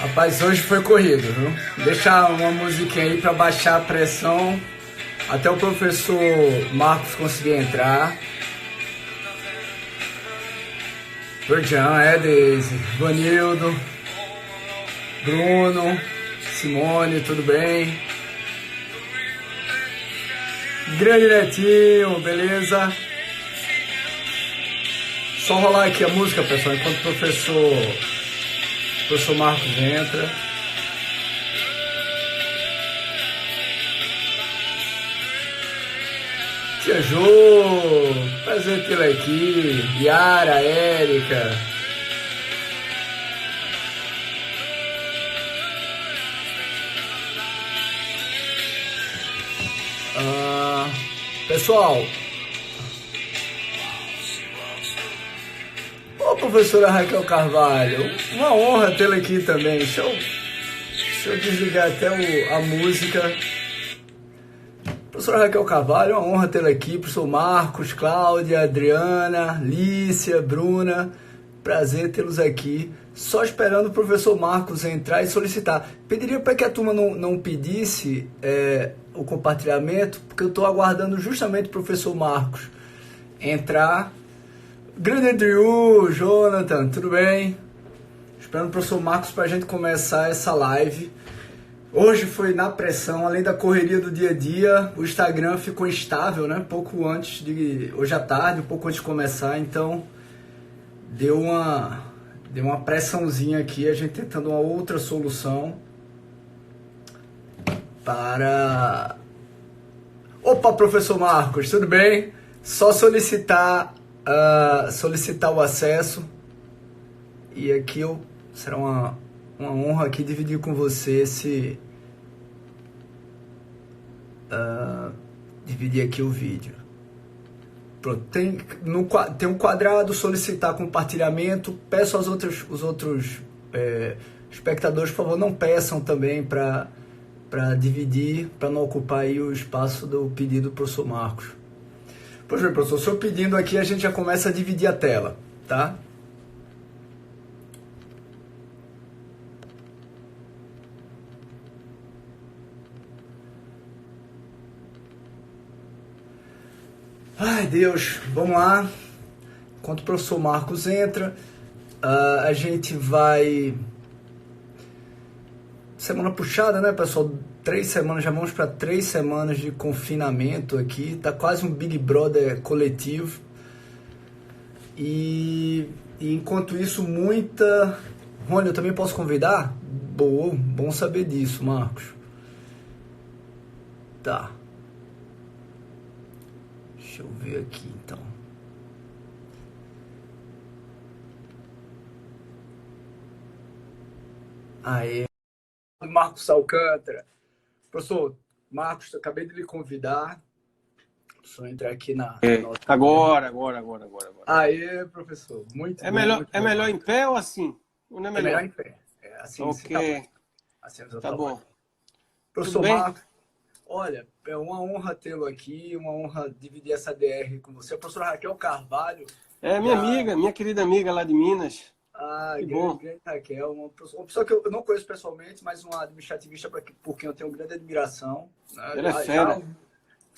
Rapaz, hoje foi corrido, viu? Deixar uma musiquinha aí pra baixar a pressão até o professor Marcos conseguir entrar. Georgian, Daisy, Vanildo, Bruno, Simone, tudo bem? Grande Netinho, beleza? Só rolar aqui a música, pessoal, enquanto o professor Marcos entra. Tia Jô, prazer tê-la aqui. Yara, Érica. Pessoal, ô professora Raquel Carvalho, uma honra tê-la aqui também. Deixa eu desligar até a música. Professora Raquel Carvalho, uma honra tê-la aqui. Professor Marcos, Cláudia, Adriana, Lícia, Bruna, prazer tê-los aqui. Só esperando o professor Marcos entrar e solicitar. Pediria para que a turma não pedisse o compartilhamento, porque eu estou aguardando justamente o professor Marcos entrar. Grande Andrew, Jonathan, tudo bem? Esperando o professor Marcos para a gente começar essa live. Hoje foi na pressão, além da correria do dia a dia, o Instagram ficou instável, né? Pouco antes hoje à tarde, um pouco antes de começar, então deu uma pressãozinha aqui, a gente tentando uma outra solução para... Opa, professor Marcos, tudo bem? Só solicitar o acesso e aqui será uma honra aqui dividir com você dividir aqui o vídeo. Pronto, tem um quadrado, solicitar compartilhamento. Peço aos outros espectadores, por favor, não peçam também para dividir, para não ocupar aí o espaço do pedido do professor Marcos. Pois bem, professor, se eu pedindo aqui, a gente já começa a dividir a tela, tá? Ai, Deus, vamos lá. Enquanto o professor Marcos entra, a gente vai... Semana puxada, né, pessoal? 3 semanas, já vamos para 3 semanas de confinamento aqui. Tá quase um Big Brother coletivo. E enquanto isso, muita... Rony, eu também posso convidar? Boa, bom saber disso, Marcos. Tá. Deixa eu ver aqui, então. Aê. Marcos Alcântara. Professor Marcos, acabei de lhe convidar. Só entrar aqui na nossa... Agora. Aê, professor. Muito É bom. melhor, muito é bom. melhor em pé ou assim? Ou não é É melhor? melhor em pé. Assim, Ok. assim Tá bom. Professor Tudo bem? Marcos, olha, é uma honra tê-lo aqui, uma honra dividir essa DR com você. A professora Raquel Carvalho. É minha amiga, minha querida amiga lá de Minas. Que bom. Grande Raquel, uma pessoa que eu não conheço pessoalmente, mas uma administrativista por quem eu tenho grande admiração. Né? Ela é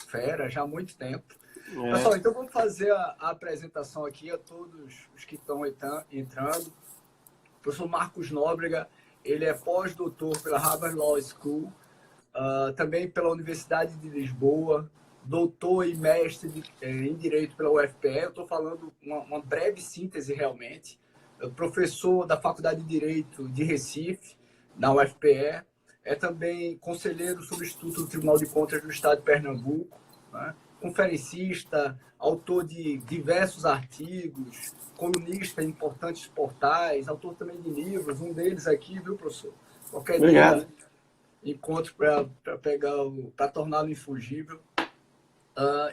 fera. Já há muito tempo. É. Pessoal, então vamos fazer a apresentação aqui a todos os que estão entrando. O professor Marcos Nóbrega, ele é pós-doutor pela Harvard Law School, também pela Universidade de Lisboa, doutor e mestre em Direito pela UFPE. Eu estou falando uma breve síntese realmente. Professor da Faculdade de Direito de Recife, na UFPE. É também conselheiro substituto do Tribunal de Contas do Estado de Pernambuco, né? Conferencista, autor de diversos artigos, colunista em importantes portais, autor também de livros, um deles aqui, viu, professor? Qualquer Obrigado. dia, encontro para torná-lo infugível.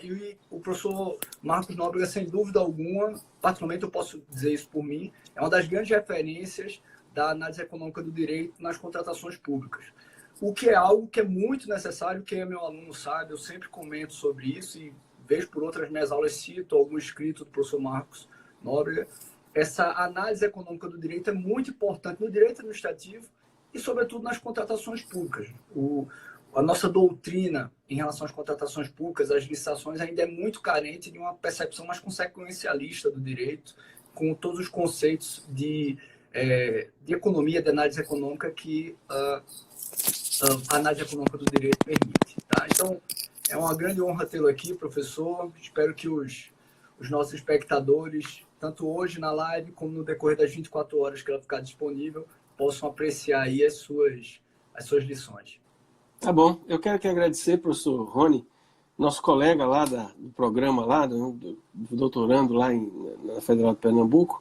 E o professor Marcos Nóbrega, sem dúvida alguma, particularmente eu posso dizer isso por mim, é uma das grandes referências da análise econômica do direito nas contratações públicas. O que é algo que é muito necessário, quem é meu aluno sabe, eu sempre comento sobre isso e vejo por outras minhas aulas, cito algum escrito do professor Marcos Nóbrega. Essa análise econômica do direito é muito importante no direito administrativo e, sobretudo, nas contratações públicas. A nossa doutrina em relação às contratações públicas, às licitações, ainda é muito carente de uma percepção mais consequencialista do direito, com todos os conceitos de economia, de análise econômica que a análise econômica do direito permite. Tá? Então, é uma grande honra tê-lo aqui, professor. Espero que os nossos espectadores, tanto hoje na live, como no decorrer das 24 horas que ela ficar disponível, possam apreciar aí as suas lições. Tá bom. Eu quero agradecer, professor Rony, nosso colega lá do programa, lá, do doutorando lá na Federal de Pernambuco,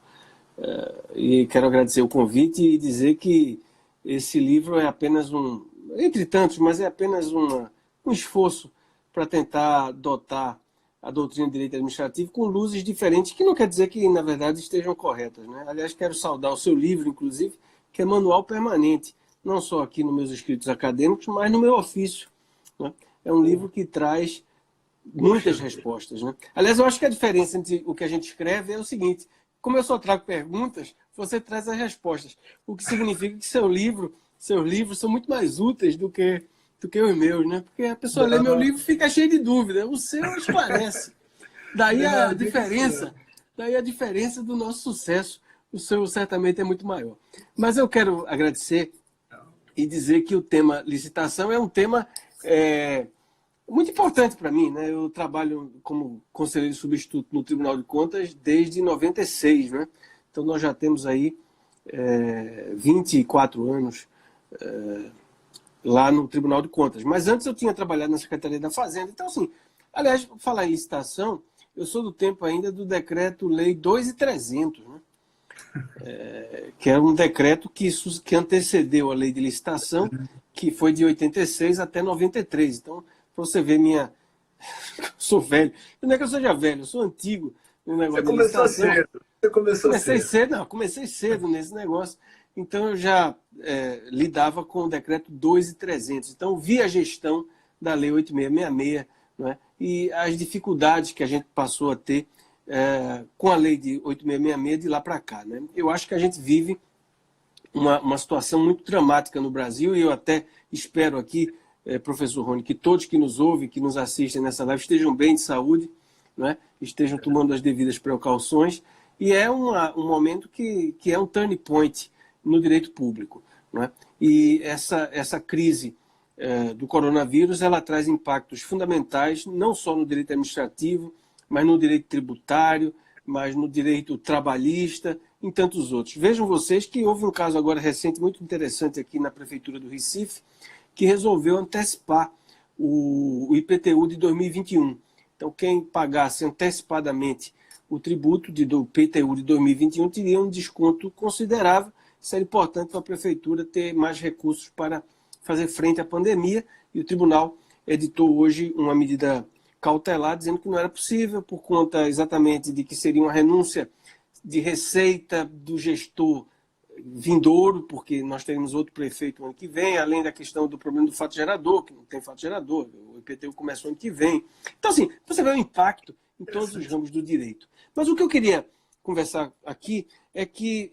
e quero agradecer o convite e dizer que esse livro é apenas entre tantos, mas é apenas um esforço para tentar dotar a doutrina de direito administrativo com luzes diferentes, que não quer dizer que, na verdade, estejam corretas, né? Aliás, quero saudar o seu livro, inclusive, que é manual permanente, não só aqui nos meus escritos acadêmicos, mas no meu ofício, né? É um livro que traz muitas respostas, né? Aliás, eu acho que a diferença entre o que a gente escreve é o seguinte: como eu só trago perguntas, você traz as respostas, o que significa que seus livros são muito mais úteis do que os meus, né? Porque a pessoa lê meu livro e fica cheia de dúvida. O seu esclarece. Daí a diferença do nosso sucesso. O seu certamente é muito maior. Mas eu quero agradecer e dizer que o tema licitação é um tema muito importante para mim, né? Eu trabalho como conselheiro substituto no Tribunal de Contas desde 96, né? Então nós já temos aí 24 anos lá no Tribunal de Contas. Mas antes eu tinha trabalhado na Secretaria da Fazenda. Então, assim, aliás, falar em licitação, eu sou do tempo ainda do Decreto-Lei 2.300, né? Que é um decreto que antecedeu a Lei de Licitação, que foi de 86 até 93. Então, para você ver eu sou velho. Não é que eu seja velho, eu sou antigo no negócio de licitação. Você começou cedo. Não, comecei cedo nesse negócio. Então, eu já lidava com o decreto 2.300. Então, vi a gestão da Lei 8.666, né? E as dificuldades que a gente passou a ter com a Lei de 8.666 de lá para cá, né? Eu acho que a gente vive uma situação muito dramática no Brasil, e eu até espero aqui, professor Rony, que todos que nos ouvem, que nos assistem nessa live, estejam bem de saúde, né? Estejam tomando as devidas precauções. E é um momento que é um turning point no direito público, né? E essa crise do coronavírus, ela traz impactos fundamentais, não só no direito administrativo, mas no direito tributário, mas no direito trabalhista, em tantos outros. Vejam vocês que houve um caso agora recente muito interessante aqui na Prefeitura do Recife, que resolveu antecipar o IPTU de 2021. Então, quem pagasse antecipadamente o tributo do IPTU de 2021 teria um desconto considerável. Isso era importante para a Prefeitura ter mais recursos para fazer frente à pandemia, e o Tribunal editou hoje uma medida cautelar dizendo que não era possível, por conta exatamente de que seria uma renúncia de receita do gestor vindouro, porque nós teremos outro prefeito no ano que vem, além da questão do problema do fato gerador, que não tem fato gerador, o IPTU começa no ano que vem. Então, assim, você vê o impacto em todos os ramos do direito. Mas o que eu queria conversar aqui é que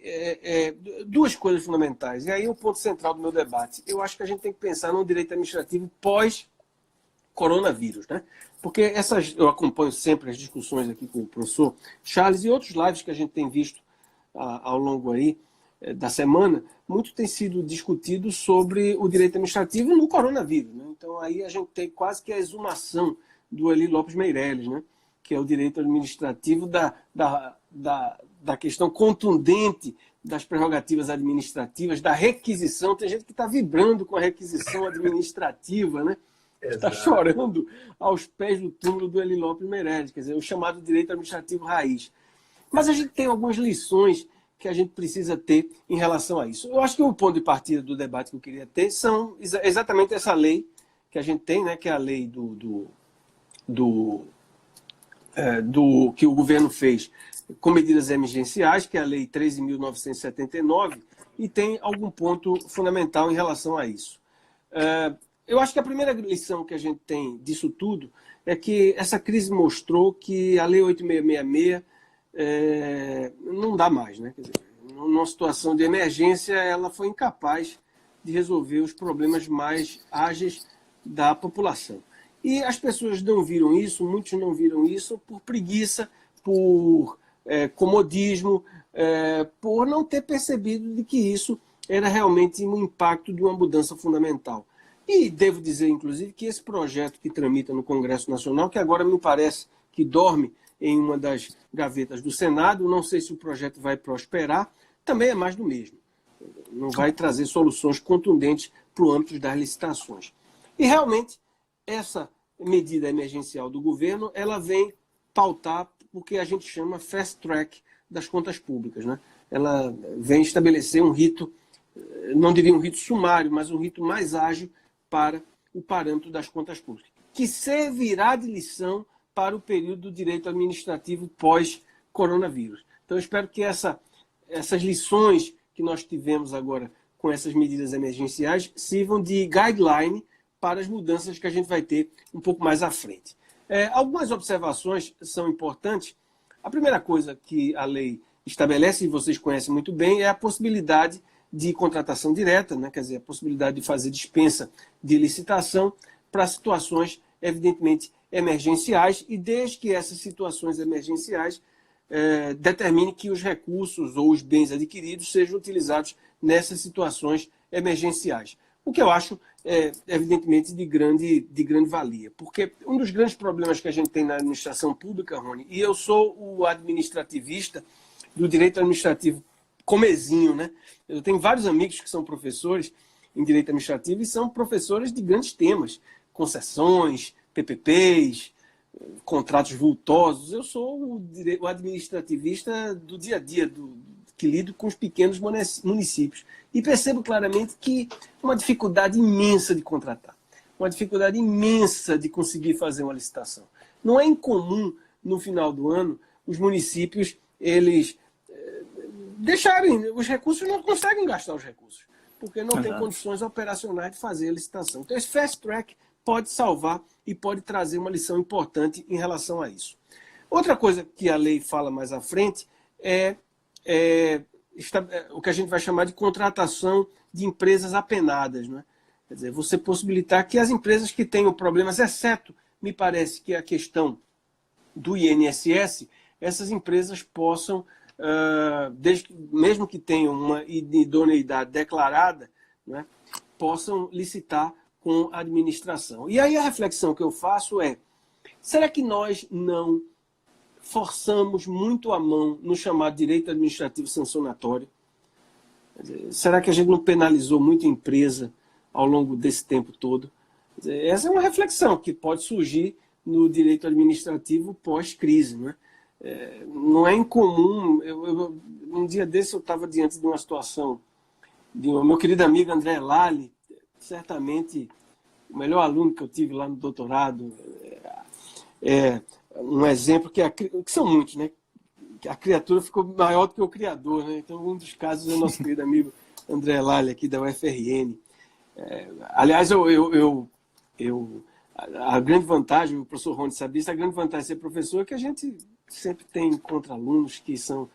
duas coisas fundamentais, e aí é o ponto central do meu debate. Eu acho que a gente tem que pensar no direito administrativo pós-coronavírus, né? Porque eu acompanho sempre as discussões aqui com o professor Charles e outros lives que a gente tem visto ao longo aí da semana, muito tem sido discutido sobre o direito administrativo no coronavírus, né? Então aí a gente tem quase que a exumação do Eli Lopes Meireles, né? Que é o direito administrativo da questão contundente das prerrogativas administrativas, da requisição. Tem gente que está vibrando com a requisição administrativa, né? Está chorando aos pés do túmulo do Eli Lopes Meireles, quer dizer, o chamado direito administrativo raiz. Mas a gente tem algumas lições que a gente precisa ter em relação a isso. Eu acho que o ponto de partida do debate que eu queria ter são exatamente essa lei que a gente tem, né, que é a lei que o governo fez com medidas emergenciais, que é a Lei 13.979, e tem algum ponto fundamental em relação a isso. Eu acho que a primeira lição que a gente tem disso tudo é que essa crise mostrou que a Lei 8.666 não dá mais, né? Quer dizer, numa situação de emergência, ela foi incapaz de resolver os problemas mais ágeis da população. E as pessoas não viram isso, muitos não viram isso por preguiça, por comodismo, por não ter percebido de que isso era realmente um impacto de uma mudança fundamental. E devo dizer, inclusive, que esse projeto que tramita no Congresso Nacional, que agora me parece que dorme em uma das gavetas do Senado, não sei se o projeto vai prosperar, também é mais do mesmo. Não vai trazer soluções contundentes para o âmbito das licitações. E realmente, essa medida emergencial do governo, ela vem pautar o que a gente chama fast track das contas públicas, né? Ela vem estabelecer um rito, não diria um rito sumário, mas um rito mais ágil para o parâmetro das contas públicas, que servirá de lição para o período do direito administrativo pós-coronavírus. Então, eu espero que essas lições que nós tivemos agora com essas medidas emergenciais sirvam de guideline para as mudanças que a gente vai ter um pouco mais à frente. Algumas observações são importantes. A primeira coisa que a lei estabelece, e vocês conhecem muito bem, é a possibilidade de contratação direta, né? Quer dizer, a possibilidade de fazer dispensa de licitação para situações, evidentemente, emergenciais, e desde que essas situações emergenciais determine que os recursos ou os bens adquiridos sejam utilizados nessas situações emergenciais. O que eu acho, evidentemente, de grande valia. Porque um dos grandes problemas que a gente tem na administração pública, Rony, e eu sou o administrativista do direito administrativo comezinho, né? Eu tenho vários amigos que são professores em direito administrativo e são professores de grandes temas, concessões, PPPs, contratos vultosos. Eu sou o administrativista do dia a dia, que lido com os pequenos municípios. E percebo claramente que uma dificuldade imensa de contratar, uma dificuldade imensa de conseguir fazer uma licitação. Não é incomum, no final do ano, os municípios, eles deixarem, os recursos, não conseguem gastar os recursos, porque não tem condições operacionais de fazer a licitação. Então, esse fast track pode salvar e pode trazer uma lição importante em relação a isso. Outra coisa que a lei fala mais à frente é o que a gente vai chamar de contratação de empresas apenadas, né? Quer dizer, você possibilitar que as empresas que tenham problemas, exceto, me parece que a questão do INSS, essas empresas possam, mesmo que tenham uma idoneidade declarada, né, possam licitar com a administração. E aí a reflexão que eu faço é, será que nós não forçamos muito a mão no chamado direito administrativo sancionatório? Será que a gente não penalizou muito a empresa ao longo desse tempo todo? Essa é uma reflexão que pode surgir no direito administrativo pós-crise, né? Não é incomum. Um dia desse eu estava diante de uma situação de um meu querido amigo André Lali, certamente o melhor aluno que eu tive lá no doutorado. Um exemplo que são muitos, né? A criatura ficou maior do que o criador, né? Então, um dos casos é o nosso querido amigo André Lali, aqui da UFRN. Aliás, a grande vantagem, o professor Rony sabia isso, a grande vantagem de ser professor é que a gente sempre tem contra-alunos que são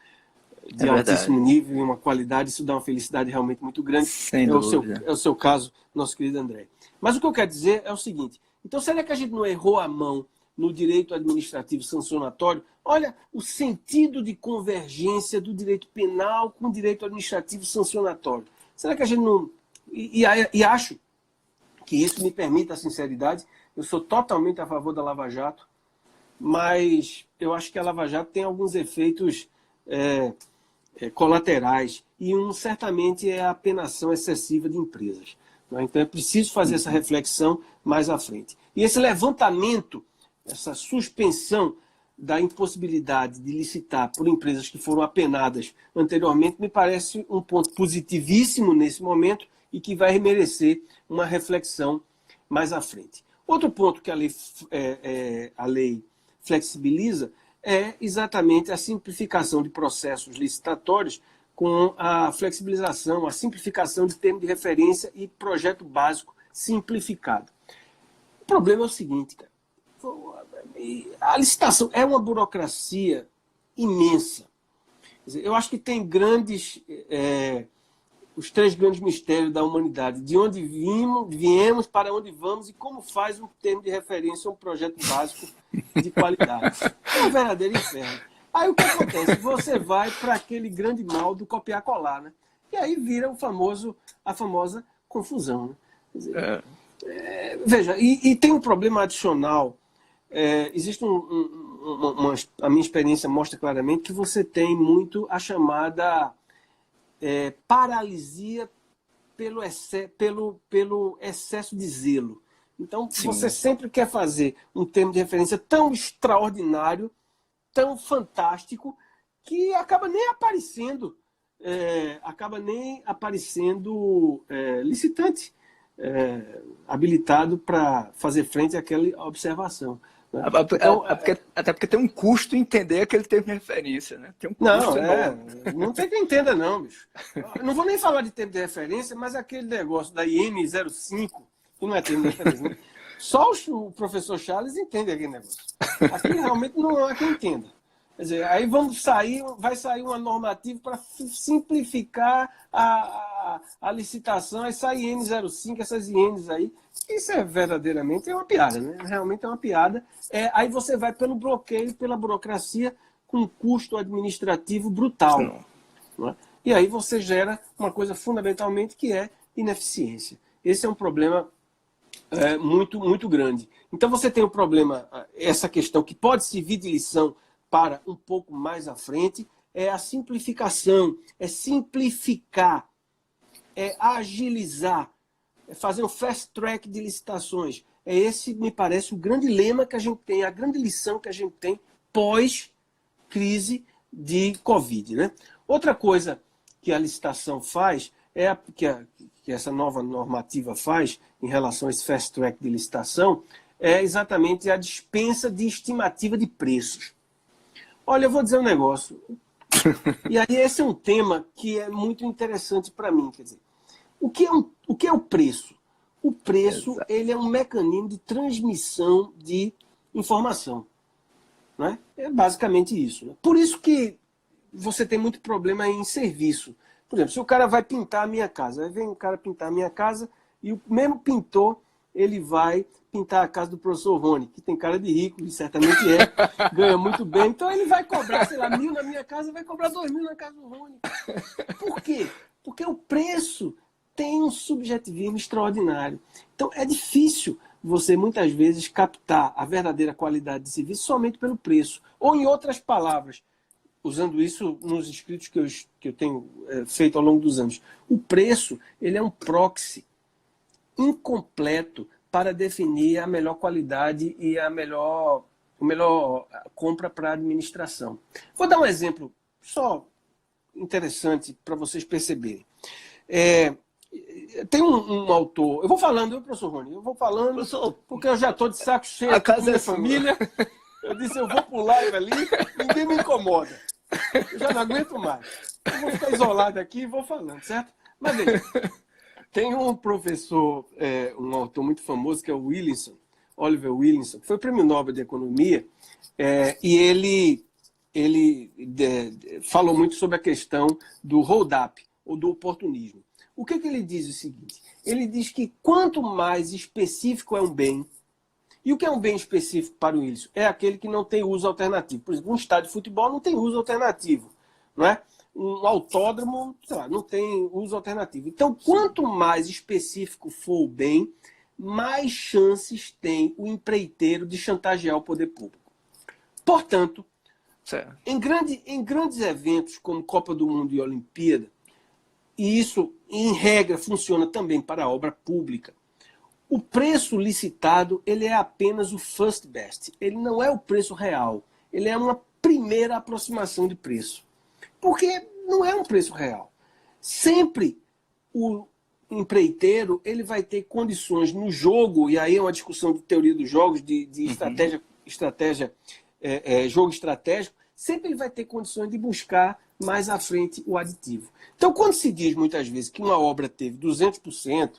de altíssimo nível e uma qualidade, isso dá uma felicidade realmente muito grande. Sem dúvida. É o seu caso, nosso querido André. Mas o que eu quero dizer é o seguinte, então será que a gente não errou a mão no direito administrativo sancionatório? Olha o sentido de convergência do direito penal com o direito administrativo sancionatório. Será que a gente não... E acho que isso me permite a sinceridade, eu sou totalmente a favor da Lava Jato, mas eu acho que a Lava Jato tem alguns efeitos colaterais, e certamente é a apenação excessiva de empresas. Então é preciso fazer essa reflexão mais à frente. E esse levantamento, essa suspensão da impossibilidade de licitar por empresas que foram apenadas anteriormente, me parece um ponto positivíssimo nesse momento e que vai merecer uma reflexão mais à frente. Outro ponto que a lei flexibiliza é exatamente a simplificação de processos licitatórios com a flexibilização, a simplificação de termo de referência e projeto básico simplificado. O problema é o seguinte, cara. A licitação é uma burocracia imensa. Quer dizer, eu acho que tem grandes os três grandes mistérios da humanidade. De onde viemos, para onde vamos e como faz um termo de referência a um projeto básico de qualidade. É um verdadeiro inferno. Aí o que acontece? Você vai para aquele grande mal do copiar-colar, né? E aí vira a famosa confusão. Né? Quer dizer, veja, e tem um problema adicional. Existe a minha experiência mostra claramente que você tem muito a chamada paralisia pelo excesso de zelo. Então, sim, você sempre quer fazer um termo de referência tão extraordinário, tão fantástico, que acaba nem aparecendo, licitante, habilitado para fazer frente àquela observação. Né? Então, até porque tem um custo entender aquele termo de referência, né? Tem um custo enorme. Não tem quem entenda, não, bicho. Não vou nem falar de termo de referência, mas aquele negócio da IN 05, que não é termo de referência, né? Só o professor Charles entende aquele negócio. Aqui realmente não há quem entenda. Quer dizer, aí vai sair uma normativa para simplificar a licitação, aí sai IN05, essas INs aí. Isso verdadeiramente é uma piada, né? Realmente é uma piada. Aí você vai pelo bloqueio, pela burocracia, com um custo administrativo brutal. Não é? E aí você gera uma coisa fundamentalmente que é ineficiência. Esse é um problema muito, muito grande. Então você tem um problema, essa questão que pode servir de lição para um pouco mais à frente, é a simplificação, é simplificar, é agilizar, é fazer um fast track de licitações. Esse, me parece, o grande lema que a gente tem, a grande lição que a gente tem pós-crise de Covid. Né? Outra coisa que a licitação faz, que essa nova normativa faz em relação a esse fast track de licitação, é exatamente a dispensa de estimativa de preços. Olha, eu vou dizer um negócio. E aí esse é um tema que é muito interessante para mim. Quer dizer, o que é o preço? O preço ele é um mecanismo de transmissão de informação. Né? É basicamente isso. Né? Por isso que você tem muito problema em serviço. Por exemplo, se o cara vai pintar a minha casa, aí vem o cara pintar a minha casa e o mesmo pintor ele vai pintar a casa do professor Rony, que tem cara de rico, e certamente ganha muito bem. Então ele vai cobrar, sei lá, 1.000 na minha casa, vai cobrar 2.000 na casa do Rony. Por quê? Porque o preço tem um subjetivismo extraordinário. Então é difícil você, muitas vezes, captar a verdadeira qualidade de serviço somente pelo preço. Ou, em outras palavras, usando isso nos escritos que eu tenho feito ao longo dos anos, o preço ele é um proxy incompleto para definir a melhor qualidade e a melhor compra para a administração. Vou dar um exemplo só interessante para vocês perceberem. Tem um autor... Eu vou falando, professor Rony, eu vou falando, porque eu já estou de saco cheio com a minha família. Eu disse, eu vou pular ali, ninguém me incomoda. Eu já não aguento mais. Eu vou ficar isolado aqui e vou falando, certo? Mas veja, tem um professor, um autor muito famoso, que é o Oliver Williamson, que foi prêmio Nobel de Economia, e ele falou muito sobre a questão do hold-up, ou do oportunismo. O que ele diz? O seguinte, ele diz que quanto mais específico é um bem, e o que é um bem específico para o Wilson? É aquele que não tem uso alternativo. Por exemplo, um estádio de futebol não tem uso alternativo, não é? Um autódromo, sei lá, não tem uso alternativo. Então, quanto mais específico for o bem, mais chances tem o empreiteiro de chantagear o poder público. Portanto, em grandes eventos como Copa do Mundo e Olimpíada, e isso, em regra, funciona também para a obra pública, o preço licitado ele é apenas o first best. Ele não é o preço real. Ele é uma primeira aproximação de preço. Porque não é um preço real. Sempre o empreiteiro ele vai ter condições no jogo, e aí é uma discussão de teoria dos jogos, de jogo estratégico, sempre ele vai ter condições de buscar mais à frente o aditivo. Então, quando se diz muitas vezes que uma obra teve 200%,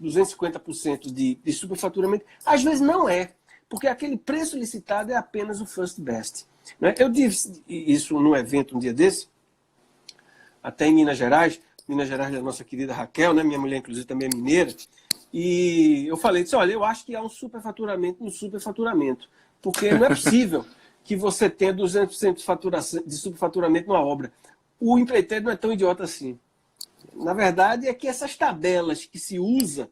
250% de superfaturamento, às vezes não é, porque aquele preço licitado é apenas o first best. Eu disse isso num evento um dia desse, até em Minas Gerais, Minas Gerais, da nossa querida Raquel, né? Minha mulher, inclusive, também é mineira. E eu falei, disse, olha, eu acho que há um superfaturamento no superfaturamento. Porque não é possível que você tenha 200% de superfaturamento numa obra. O empreiteiro não é tão idiota assim. Na verdade, é que essas tabelas que se usa,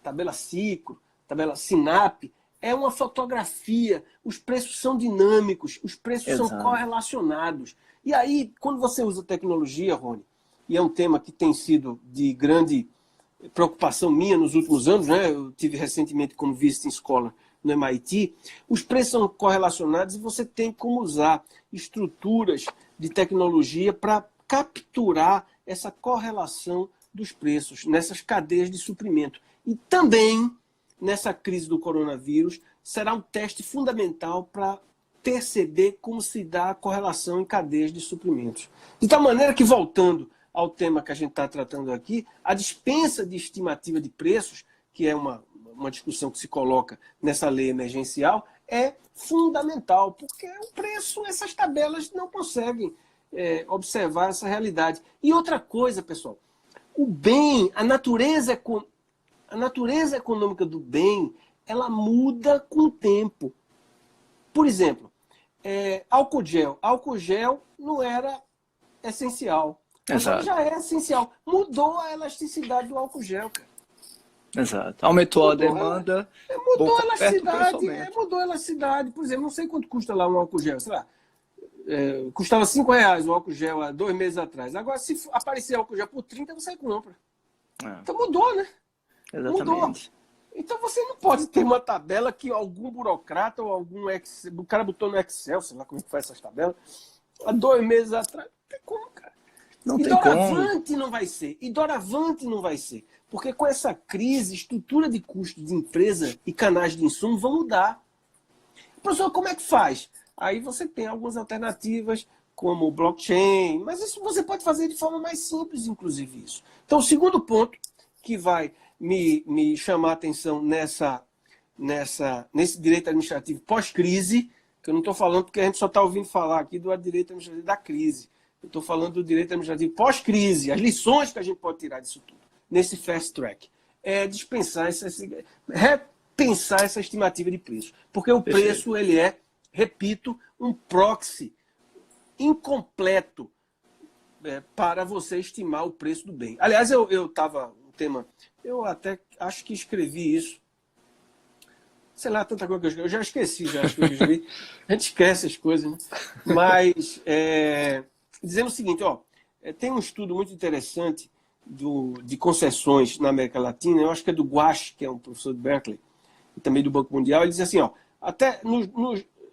tabela Cicro, tabela Sinap, é uma fotografia. Os preços são dinâmicos, os preços são correlacionados. E aí, quando você usa tecnologia, Rony, e é um tema que tem sido de grande preocupação minha nos últimos anos, né? Eu tive recentemente como visiting scholar no MIT, os preços são correlacionados e você tem como usar estruturas de tecnologia para capturar essa correlação dos preços nessas cadeias de suprimento. E também, nessa crise do coronavírus, será um teste fundamental para perceber como se dá a correlação em cadeias de suprimentos. De tal maneira que, voltando ao tema que a gente está tratando aqui, a dispensa de estimativa de preços, que é uma discussão que se coloca nessa lei emergencial, é fundamental, porque o preço, essas tabelas não conseguem observar essa realidade. E outra coisa, pessoal, o bem, a natureza econômica do bem, ela muda com o tempo. Por exemplo, álcool gel. Álcool gel não era essencial. Agora já é essencial. Mudou a elasticidade do álcool gel, cara. Exato. Aumentou a demanda. Mudou a elasticidade. Mudou a elasticidade. Por exemplo, não sei quanto custa lá um álcool gel. Sei lá. Custava R$5 o álcool gel há 2 meses atrás. Agora, se aparecer álcool gel por 30, você compra. Então mudou, né? Exatamente. Mudou. Então você não pode ter uma tabela que algum burocrata ou o cara botou no Excel, sei lá como é que faz essas tabelas, há 2 meses atrás. Não tem como, cara. Não e tem doravante como. não vai ser. E doravante não vai ser. Porque com essa crise, estrutura de custo de empresa e canais de insumo vão mudar. Professor, como é que faz? Aí você tem algumas alternativas, como o blockchain, mas isso você pode fazer de forma mais simples, inclusive isso. Então, o segundo ponto que vai me chamar a atenção nesse direito administrativo pós-crise, que eu não estou falando porque a gente só está ouvindo falar aqui do direito administrativo da crise. Eu estou falando do direito administrativo pós-crise, as lições que a gente pode tirar disso tudo, nesse fast track. É repensar essa estimativa de preço. Porque o preço, ele é, repito, um proxy incompleto para você estimar o preço do bem. Aliás, eu estava um tema, eu até acho que escrevi isso. Sei lá, tanta coisa que eu escrevi. Eu já esqueci, já acho que eu escrevi. A gente esquece as coisas, né? Mas, dizendo o seguinte, tem um estudo muito interessante de concessões na América Latina, eu acho que é do Guache, que é um professor de Berkeley, e também do Banco Mundial, ele diz assim, até nos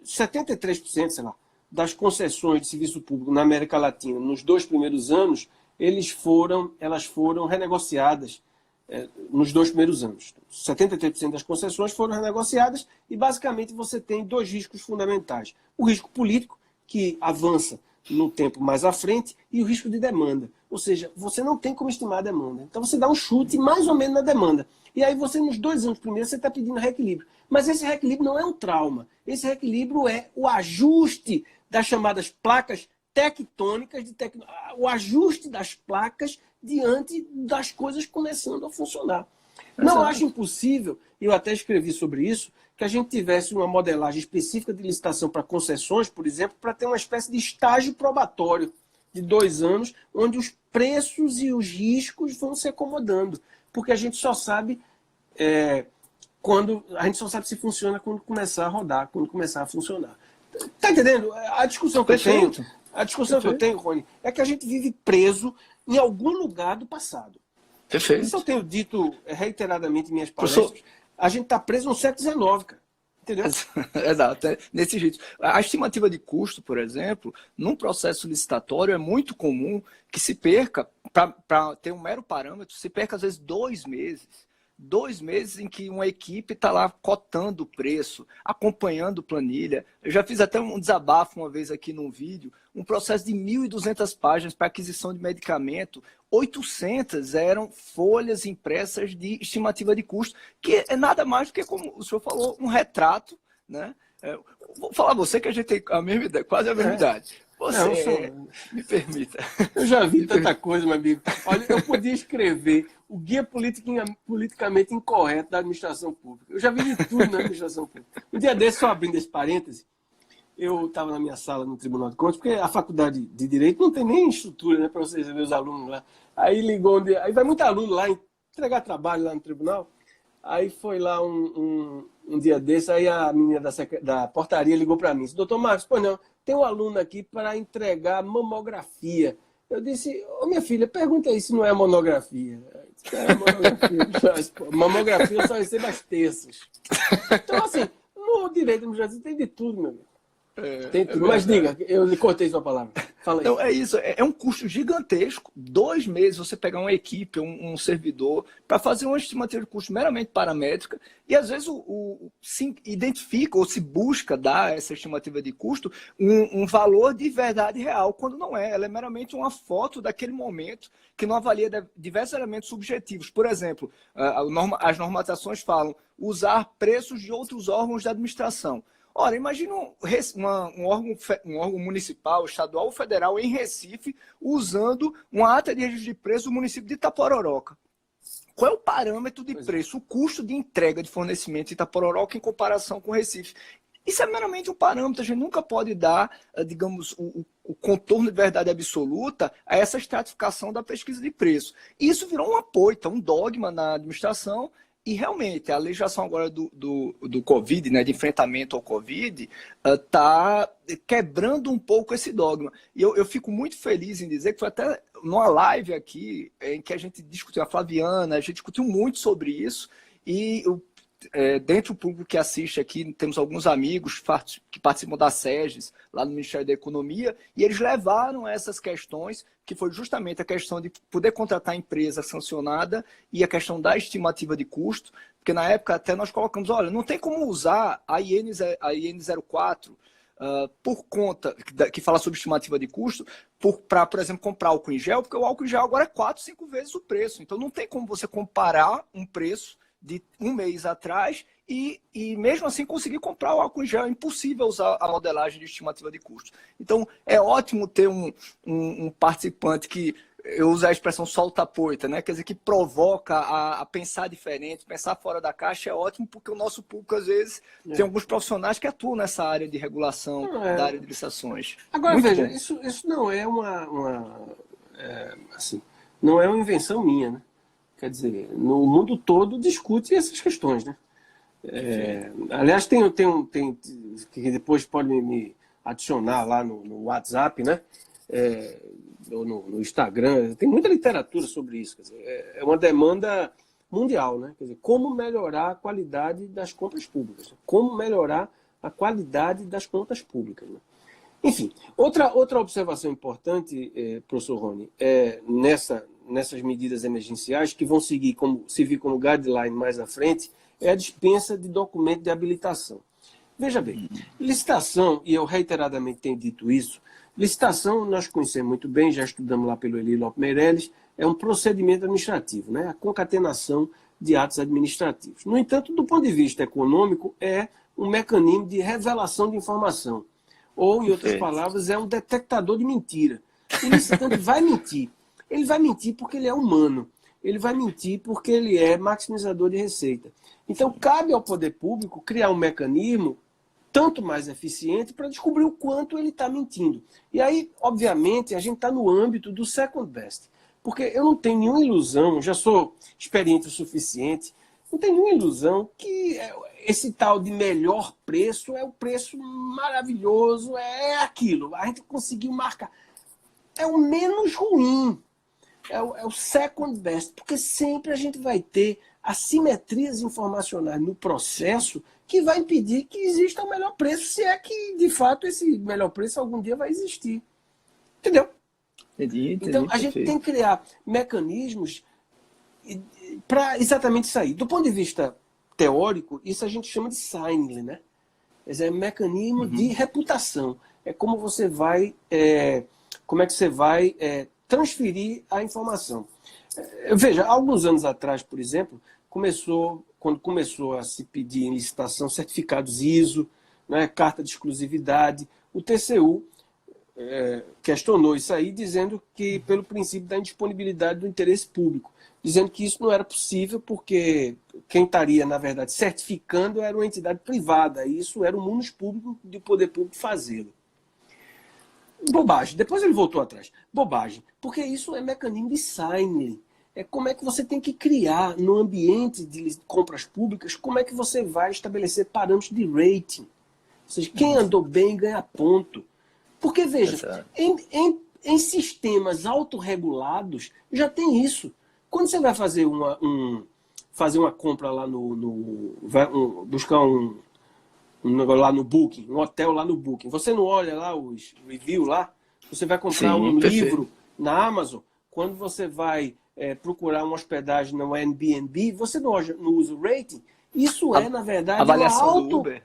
73%, sei lá, das concessões de serviço público na América Latina, nos 2 primeiros anos, elas foram renegociadas nos 2 primeiros anos. 73% das concessões foram renegociadas e, basicamente, você tem 2 riscos fundamentais. O risco político, que avança no tempo mais à frente, e o risco de demanda. Ou seja, você não tem como estimar a demanda. Então, você dá um chute mais ou menos na demanda. E aí, você, nos 2 anos primeiros, você está pedindo reequilíbrio. Mas esse reequilíbrio não é um trauma. Esse reequilíbrio é o ajuste das chamadas placas tectônicas, o ajuste das placas diante das coisas começando a funcionar. Não acho impossível, eu até escrevi sobre isso, que a gente tivesse uma modelagem específica de licitação para concessões, por exemplo, para ter uma espécie de estágio probatório de 2 anos, onde os preços e os riscos vão se acomodando. Porque a gente só sabe se funciona quando começar a rodar, quando começar a funcionar. Tá entendendo? A discussão que eu tenho, Rony, é que a gente vive preso em algum lugar do passado. Perfeito. Isso eu tenho dito reiteradamente em minhas palestras. A gente está preso no século XIX, cara. Entendeu? Exato, nesse jeito. A estimativa de custo, por exemplo, num processo licitatório é muito comum que se perca, para ter um mero parâmetro, se perca às vezes 2 meses. 2 meses em que uma equipe está lá cotando o preço, acompanhando planilha. Eu já fiz até um desabafo uma vez aqui num vídeo, um processo de 1.200 páginas para aquisição de medicamento, 800 eram folhas impressas de estimativa de custo, que é nada mais do que, como o senhor falou, um retrato, né? Vou falar a você que a gente tem a mesma ideia, quase a mesma idade. Você, me permita. Eu já vi tanta coisa, meu amigo. Olha, eu podia escrever o guia politicamente incorreto da administração pública. Eu já vi de tudo na administração pública. Um dia desse, só abrindo esse parêntese, eu estava na minha sala no Tribunal de Contas, porque a faculdade de Direito não tem nem estrutura, né, para você receber os alunos lá. Aí ligou, aí vai muito aluno lá entregar trabalho lá no tribunal. Aí foi lá um dia desse, aí a menina da portaria ligou para mim. Disse, doutor Marcos, pois não, tem um aluno aqui para entregar mamografia. Eu disse, ô minha filha, pergunta aí se não é monografia. É monografia. Mamografia eu só recebo as terças. Então, assim, no direito administrativo tem de tudo, meu amigo. Tem tudo. Mas diga, eu lhe cortei sua palavra. Fala aí. Então, é isso. É um custo gigantesco. 2 meses você pegar uma equipe, um servidor, para fazer uma estimativa de custo meramente paramétrica. E, às vezes, se identifica ou se busca dar essa estimativa de custo um valor de verdade real, quando não é. Ela é meramente uma foto daquele momento que não avalia diversos elementos subjetivos. Por exemplo, as normatizações falam usar preços de outros órgãos da administração. Ora, imagina um órgão municipal, estadual ou federal em Recife usando uma ata de registro de preço do município de Itapororoca. Qual é o parâmetro de preço? O custo de entrega de fornecimento de Itapororoca em comparação com Recife. Isso é meramente um parâmetro. A gente nunca pode dar, digamos, o contorno de verdade absoluta a essa estratificação da pesquisa de preço. Isso virou um apoio, um dogma na administração. E realmente, a legislação agora do Covid, né, de enfrentamento ao Covid, está quebrando um pouco esse dogma. E eu fico muito feliz em dizer que foi até numa live aqui, em que a gente discutiu, a Flaviana, a gente discutiu muito sobre isso, e dentro do público que assiste aqui, temos alguns amigos que participam da SEGES, lá no Ministério da Economia, e eles levaram essas questões, que foi justamente a questão de poder contratar a empresa sancionada e a questão da estimativa de custo, porque na época até nós colocamos, olha, não tem como usar a IN 04 por conta, que fala sobre estimativa de custo, para, por exemplo, comprar álcool em gel, porque o álcool em gel agora é 4, 5 vezes o preço. Então não tem como você comparar um preço de um mês atrás e mesmo assim conseguir comprar o álcool em gel. É impossível usar a modelagem de estimativa de custos. Então é ótimo ter um participante que, eu uso a expressão solta-poita, né? Quer dizer, que provoca a pensar diferente, pensar fora da caixa. É ótimo porque o nosso público, às vezes, tem alguns profissionais que atuam nessa área de regulação, da área de licitações. Agora, muito veja, bom. Isso não é assim, não é uma invenção minha, né? Quer dizer, no mundo todo discute essas questões, né? Aliás, tem que depois pode me adicionar lá no WhatsApp, né? Ou no Instagram. Tem muita literatura sobre isso. Quer dizer, é uma demanda mundial, né? Quer dizer, como melhorar a qualidade das contas públicas. Como melhorar a qualidade das contas públicas, né? Enfim, outra observação importante, professor Rony, nessas medidas emergenciais, que vão servir como guideline mais à frente, é a dispensa de documento de habilitação. Veja bem, licitação, e eu reiteradamente tenho dito isso, licitação nós conhecemos muito bem, já estudamos lá pelo Eli Lopes Meirelles, é um procedimento administrativo, né? A concatenação de atos administrativos. No entanto, do ponto de vista econômico, é um mecanismo de revelação de informação. Ou, em outras palavras, é um detectador de mentira. O licitante vai mentir. Ele vai mentir porque ele é humano. Ele vai mentir porque ele é maximizador de receita. Então, cabe ao poder público criar um mecanismo tanto mais eficiente para descobrir o quanto ele está mentindo. E aí, obviamente, a gente está no âmbito do second best. Porque eu não tenho nenhuma ilusão, já sou experiente o suficiente, não tenho nenhuma ilusão que esse tal de melhor preço é o preço maravilhoso, é aquilo. A gente conseguiu marcar. É o menos ruim. É o second best. Porque sempre a gente vai ter assimetrias informacionais no processo que vai impedir que exista o melhor preço, se é que, de fato, esse melhor preço algum dia vai existir. Entendeu? Entendi, então, a gente tem que criar mecanismos para exatamente isso aí. Do ponto de vista teórico, isso a gente chama de signing, né? É um mecanismo de reputação. É como você vai, como é que você vai transferir a informação. Veja, alguns anos atrás, por exemplo, quando começou a se pedir em licitação certificados ISO, né, carta de exclusividade, o TCU questionou isso aí, dizendo que pelo princípio da indisponibilidade do interesse público, dizendo que isso não era possível porque quem estaria, na verdade, certificando era uma entidade privada, e isso era o mundo público de poder público fazê-lo. Bobagem. Depois ele voltou atrás. Bobagem. Porque isso é mecanismo de signing. É como é que você tem que criar no ambiente de compras públicas, como é que você vai estabelecer parâmetros de rating. Ou seja, quem andou bem ganha ponto. Porque, veja, em sistemas autorregulados já tem isso. Quando você vai fazer uma compra lá buscar um negócio lá no Booking, um hotel lá no Booking. Você não olha lá os reviews lá? Você vai comprar um livro na Amazon. Quando você vai procurar uma hospedagem no Airbnb, você não usa o rating. Isso na verdade, avaliação do Uber.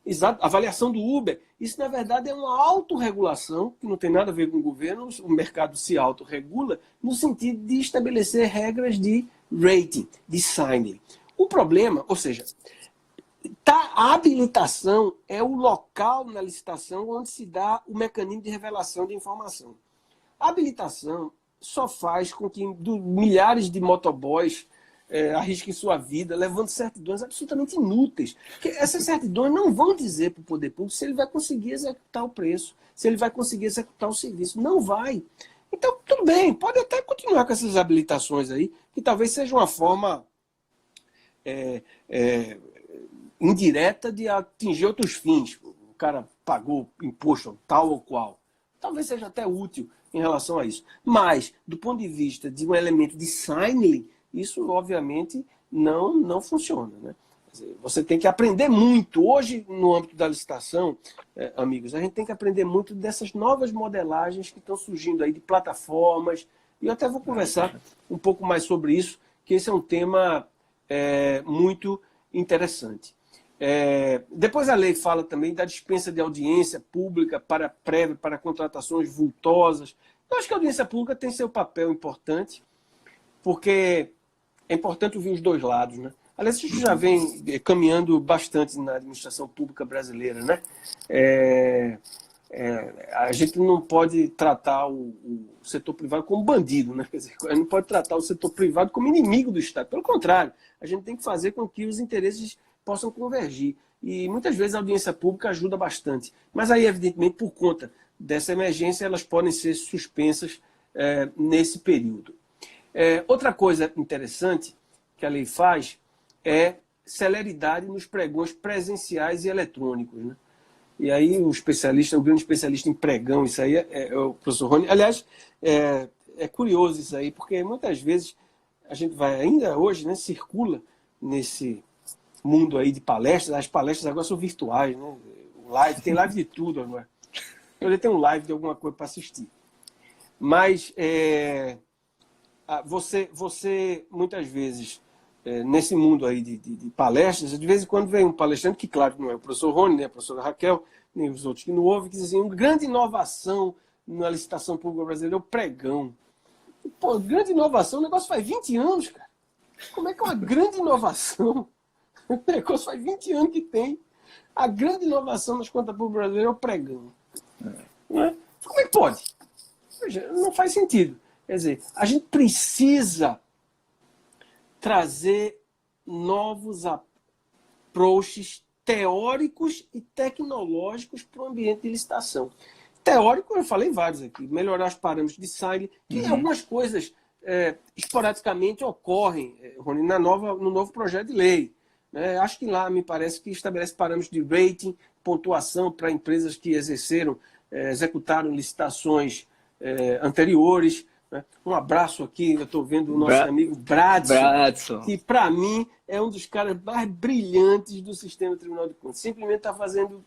Exato, avaliação do Uber. Isso, na verdade, é uma autorregulação, que não tem nada a ver com o governo, o mercado se autorregula, no sentido de estabelecer regras de rating, de signing. O problema, ou seja, a habilitação é o local na licitação onde se dá o mecanismo de revelação de informação. A habilitação só faz com que milhares de motoboys arrisquem sua vida, levando certidões absolutamente inúteis. Porque essas certidões não vão dizer para o poder público se ele vai conseguir executar o preço, se ele vai conseguir executar o serviço. Não vai. Então, tudo bem, pode até continuar com essas habilitações aí, que talvez seja uma forma indireta de atingir outros fins. O cara pagou imposto tal ou qual. Talvez seja até útil em relação a isso. Mas, do ponto de vista de um elemento de signing, isso, obviamente, não funciona. Né? Quer dizer, você tem que aprender muito. Hoje, no âmbito da licitação, amigos, a gente tem que aprender muito dessas novas modelagens que estão surgindo aí de plataformas. E eu até vou conversar um pouco mais sobre isso, que esse é um tema muito interessante. Depois a lei fala também da dispensa de audiência pública para prévia, para contratações vultosas. Eu acho que a audiência pública tem seu papel importante, porque é importante ouvir os dois lados, né? Aliás, isso já vem caminhando bastante na administração pública brasileira, né? A gente não pode tratar o setor privado como bandido, né? Quer dizer, a gente não pode tratar o setor privado como inimigo do Estado. Pelo contrário, a gente tem que fazer com que os interesses possam convergir. E muitas vezes a audiência pública ajuda bastante. Mas aí, evidentemente, por conta dessa emergência, elas podem ser suspensas nesse período. Outra coisa interessante que a lei faz é celeridade nos pregões presenciais e eletrônicos. Né? E aí o grande especialista em pregão, isso aí é o professor Rony. Aliás, é curioso isso aí, porque muitas vezes a gente vai, ainda hoje, né, circula nesse mundo aí de palestras. As palestras agora são virtuais, né? Tem live de tudo agora. Eu tem um live de alguma coisa para assistir. Mas você muitas vezes, nesse mundo aí de palestras, de vez em quando vem um palestrante, que claro não é o professor Rony, nem a professora Raquel, nem os outros que não ouvem, que dizem uma grande inovação na licitação pública brasileira é o pregão. Pô, grande inovação, o negócio faz 20 anos, cara. Como é que é uma grande inovação? O negócio faz 20 anos que tem. A grande inovação nas contas públicas brasileiras é o pregão. Né? Como é que pode? Não faz sentido. Quer dizer, a gente precisa trazer novos approaches teóricos e tecnológicos para o ambiente de licitação. Teórico, eu falei vários aqui. Melhorar os parâmetros de signing, que algumas coisas esporadicamente ocorrem, Rony, no novo projeto de lei. Acho que lá me parece que estabelece parâmetros de rating, pontuação para empresas que executaram licitações anteriores. Né? Um abraço aqui, eu estou vendo o nosso amigo Bradson, que para mim é um dos caras mais brilhantes do sistema do Tribunal de Contas. Simplesmente está fazendo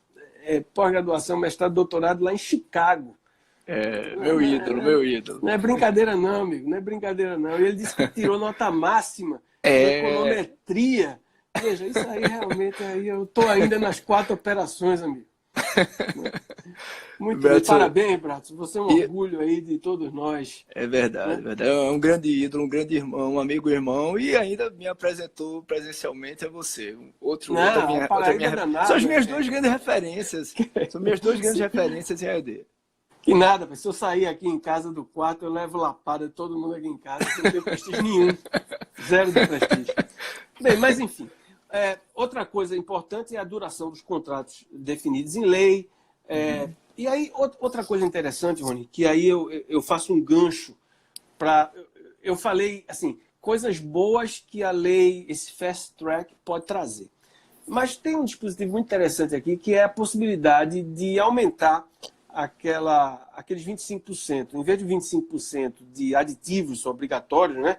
pós-graduação, mestrado, doutorado lá em Chicago. Meu ídolo. Não é brincadeira não, amigo, não é brincadeira não. E ele disse que tirou nota máxima em econometria. Veja, isso aí realmente, eu estou ainda nas 4 operações, amigo. Muito bem, parabéns, Bradson. Você é um orgulho aí de todos nós. É verdade, verdade. É um grande ídolo, um grande irmão, um amigo irmão, e ainda me apresentou presencialmente a você. São as minhas duas grandes referências. São minhas duas grandes referências em AD. Que nada, se eu sair aqui em casa do quarto, eu levo lapada de todo mundo aqui em casa, sem ter prestígio nenhum. Zero de prestígio. Bem, mas enfim. Outra coisa importante é a duração dos contratos definidos em lei. E aí, outra coisa interessante, Rony, que aí eu faço um gancho para... Eu falei, assim, coisas boas que a lei, esse fast track, pode trazer. Mas tem um dispositivo muito interessante aqui, que é a possibilidade de aumentar aqueles 25%. Em vez de 25% de aditivos obrigatórios, né,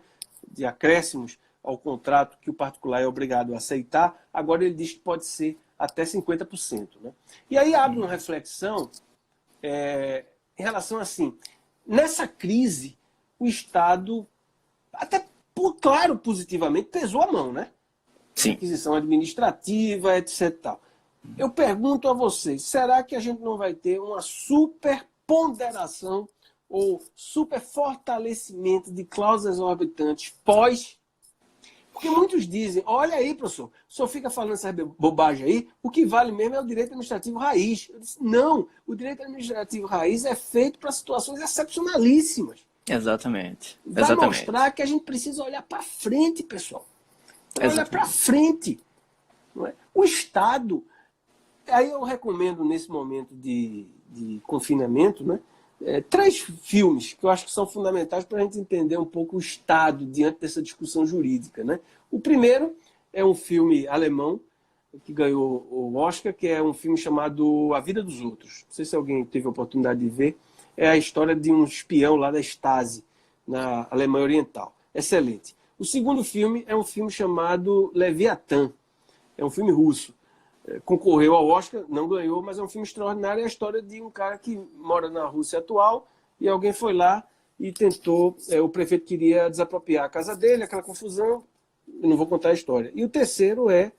de acréscimos ao contrato que o particular é obrigado a aceitar, agora ele diz que pode ser até 50%. Né? E aí abre uma reflexão em relação assim, nessa crise, o Estado, até claro, positivamente, pesou a mão, né? Sim. Aquisição administrativa, etc. Tal. Eu pergunto a vocês, será que a gente não vai ter uma superponderação ou superfortalecimento de cláusulas exorbitantes pós? Porque muitos dizem, olha aí, professor, o senhor fica falando essa bobagem aí, o que vale mesmo é o direito administrativo raiz. Eu disse, não, o direito administrativo raiz é feito para situações excepcionalíssimas. Exatamente. Vai mostrar que a gente precisa olhar para frente, pessoal. Olhar para frente. Não é? O Estado... Aí eu recomendo, nesse momento de confinamento, né, 3 filmes que eu acho que são fundamentais para a gente entender um pouco o Estado diante dessa discussão jurídica. Né? O primeiro é um filme alemão que ganhou o Oscar, que é um filme chamado A Vida dos Outros. Não sei se alguém teve a oportunidade de ver. É a história de um espião lá da Stasi, na Alemanha Oriental. Excelente. O segundo filme é um filme chamado Leviatã. É um filme russo. Concorreu ao Oscar, não ganhou, mas é um filme extraordinário. É a história de um cara que mora na Rússia atual e alguém foi lá e tentou, o prefeito queria desapropriar a casa dele, aquela confusão, eu não vou contar a história. E o terceiro é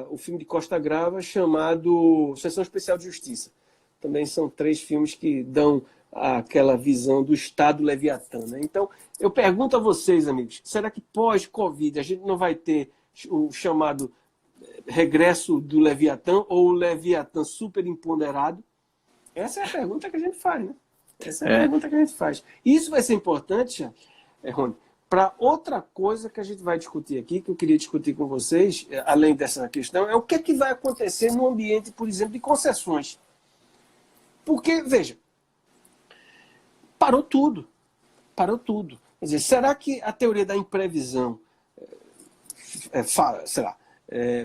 o filme de Costa Grava chamado Seção Especial de Justiça. Também são 3 filmes que dão aquela visão do Estado Leviatã. Né? Então, eu pergunto a vocês, amigos, será que pós-Covid a gente não vai ter o chamado regresso do Leviatã ou o Leviatã super empoderado? Essa é a pergunta que a gente faz, né? Essa é a pergunta que a gente faz. E isso vai ser importante, Rony, para outra coisa que a gente vai discutir aqui, que eu queria discutir com vocês, além dessa questão, é o que é que vai acontecer no ambiente, por exemplo, de concessões. Porque, veja, parou tudo. Parou tudo. Quer dizer, será que a teoria da imprevisão,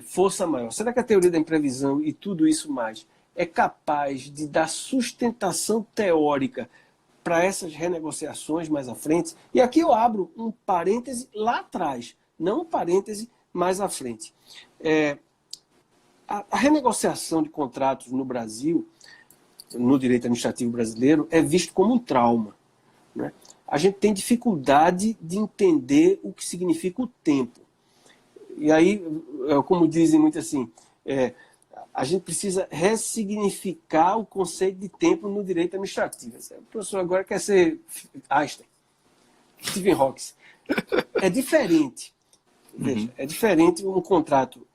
força maior, será que a teoria da imprevisão e tudo isso mais é capaz de dar sustentação teórica para essas renegociações mais à frente? E aqui eu abro um parêntese lá atrás, não um parêntese mais à frente. A renegociação de contratos no Brasil, no direito administrativo brasileiro, é visto como um trauma. Né? A gente tem dificuldade de entender o que significa o tempo. E aí, como dizem muito assim, a gente precisa ressignificar o conceito de tempo no direito administrativo. O professor agora quer ser Einstein, Stephen Hawking. É diferente. Veja, é diferente um contrato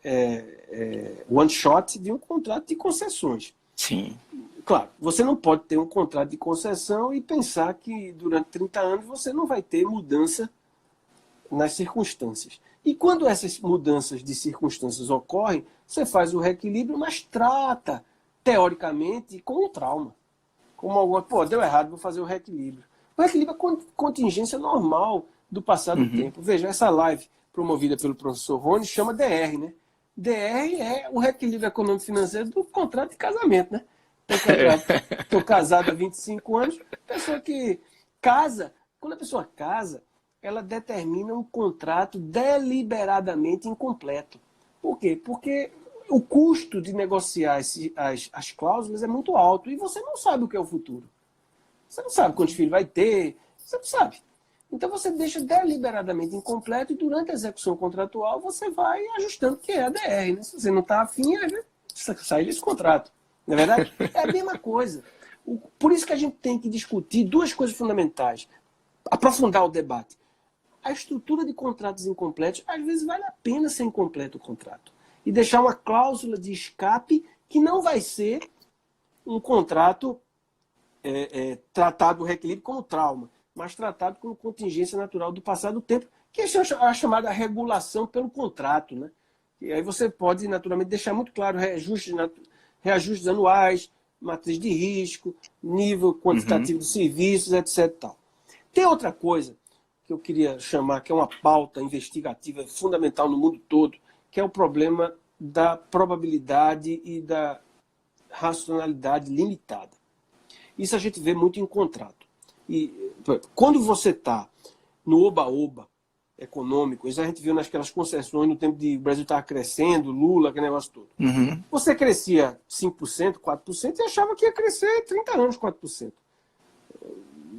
one shot de um contrato de concessões. Sim. Claro, você não pode ter um contrato de concessão e pensar que durante 30 anos você não vai ter mudança nas circunstâncias. E quando essas mudanças de circunstâncias ocorrem, você faz o reequilíbrio, mas trata, teoricamente, como um trauma. Como alguma, deu errado, vou fazer o reequilíbrio. O reequilíbrio é contingência normal do passar do tempo. Veja, essa live promovida pelo professor Rony chama DR, né? DR é o reequilíbrio econômico-financeiro do contrato de casamento, né? Estou casado há 25 anos, pessoa que casa, quando a pessoa casa, ela determina um contrato deliberadamente incompleto. Por quê? Porque o custo de negociar as cláusulas é muito alto e você não sabe o que é o futuro. Você não sabe quantos filhos vai ter, você não sabe. Então você deixa deliberadamente incompleto e durante a execução contratual você vai ajustando, que é a DR. Né? Se você não está afim, você sai desse contrato. Não é verdade? É a mesma coisa. Por isso que a gente tem que discutir 2 coisas fundamentais. Aprofundar o debate. A estrutura de contratos incompletos, às vezes vale a pena ser incompleto o contrato. E deixar uma cláusula de escape que não vai ser um contrato tratado o reequilíbrio como trauma, mas tratado como contingência natural do passar do tempo, que é a chamada regulação pelo contrato, né? E aí você pode, naturalmente, deixar muito claro reajustes anuais, matriz de risco, nível quantitativo de serviços, etc. Tal. Tem outra coisa que eu queria chamar, que é uma pauta investigativa fundamental no mundo todo, que é o problema da probabilidade e da racionalidade limitada. Isso a gente vê muito em contrato. E quando você está no oba-oba econômico, isso a gente viu naquelas concessões no tempo de o Brasil estava crescendo, Lula, aquele negócio todo. Você crescia 5%, 4% e achava que ia crescer 30 anos 4%.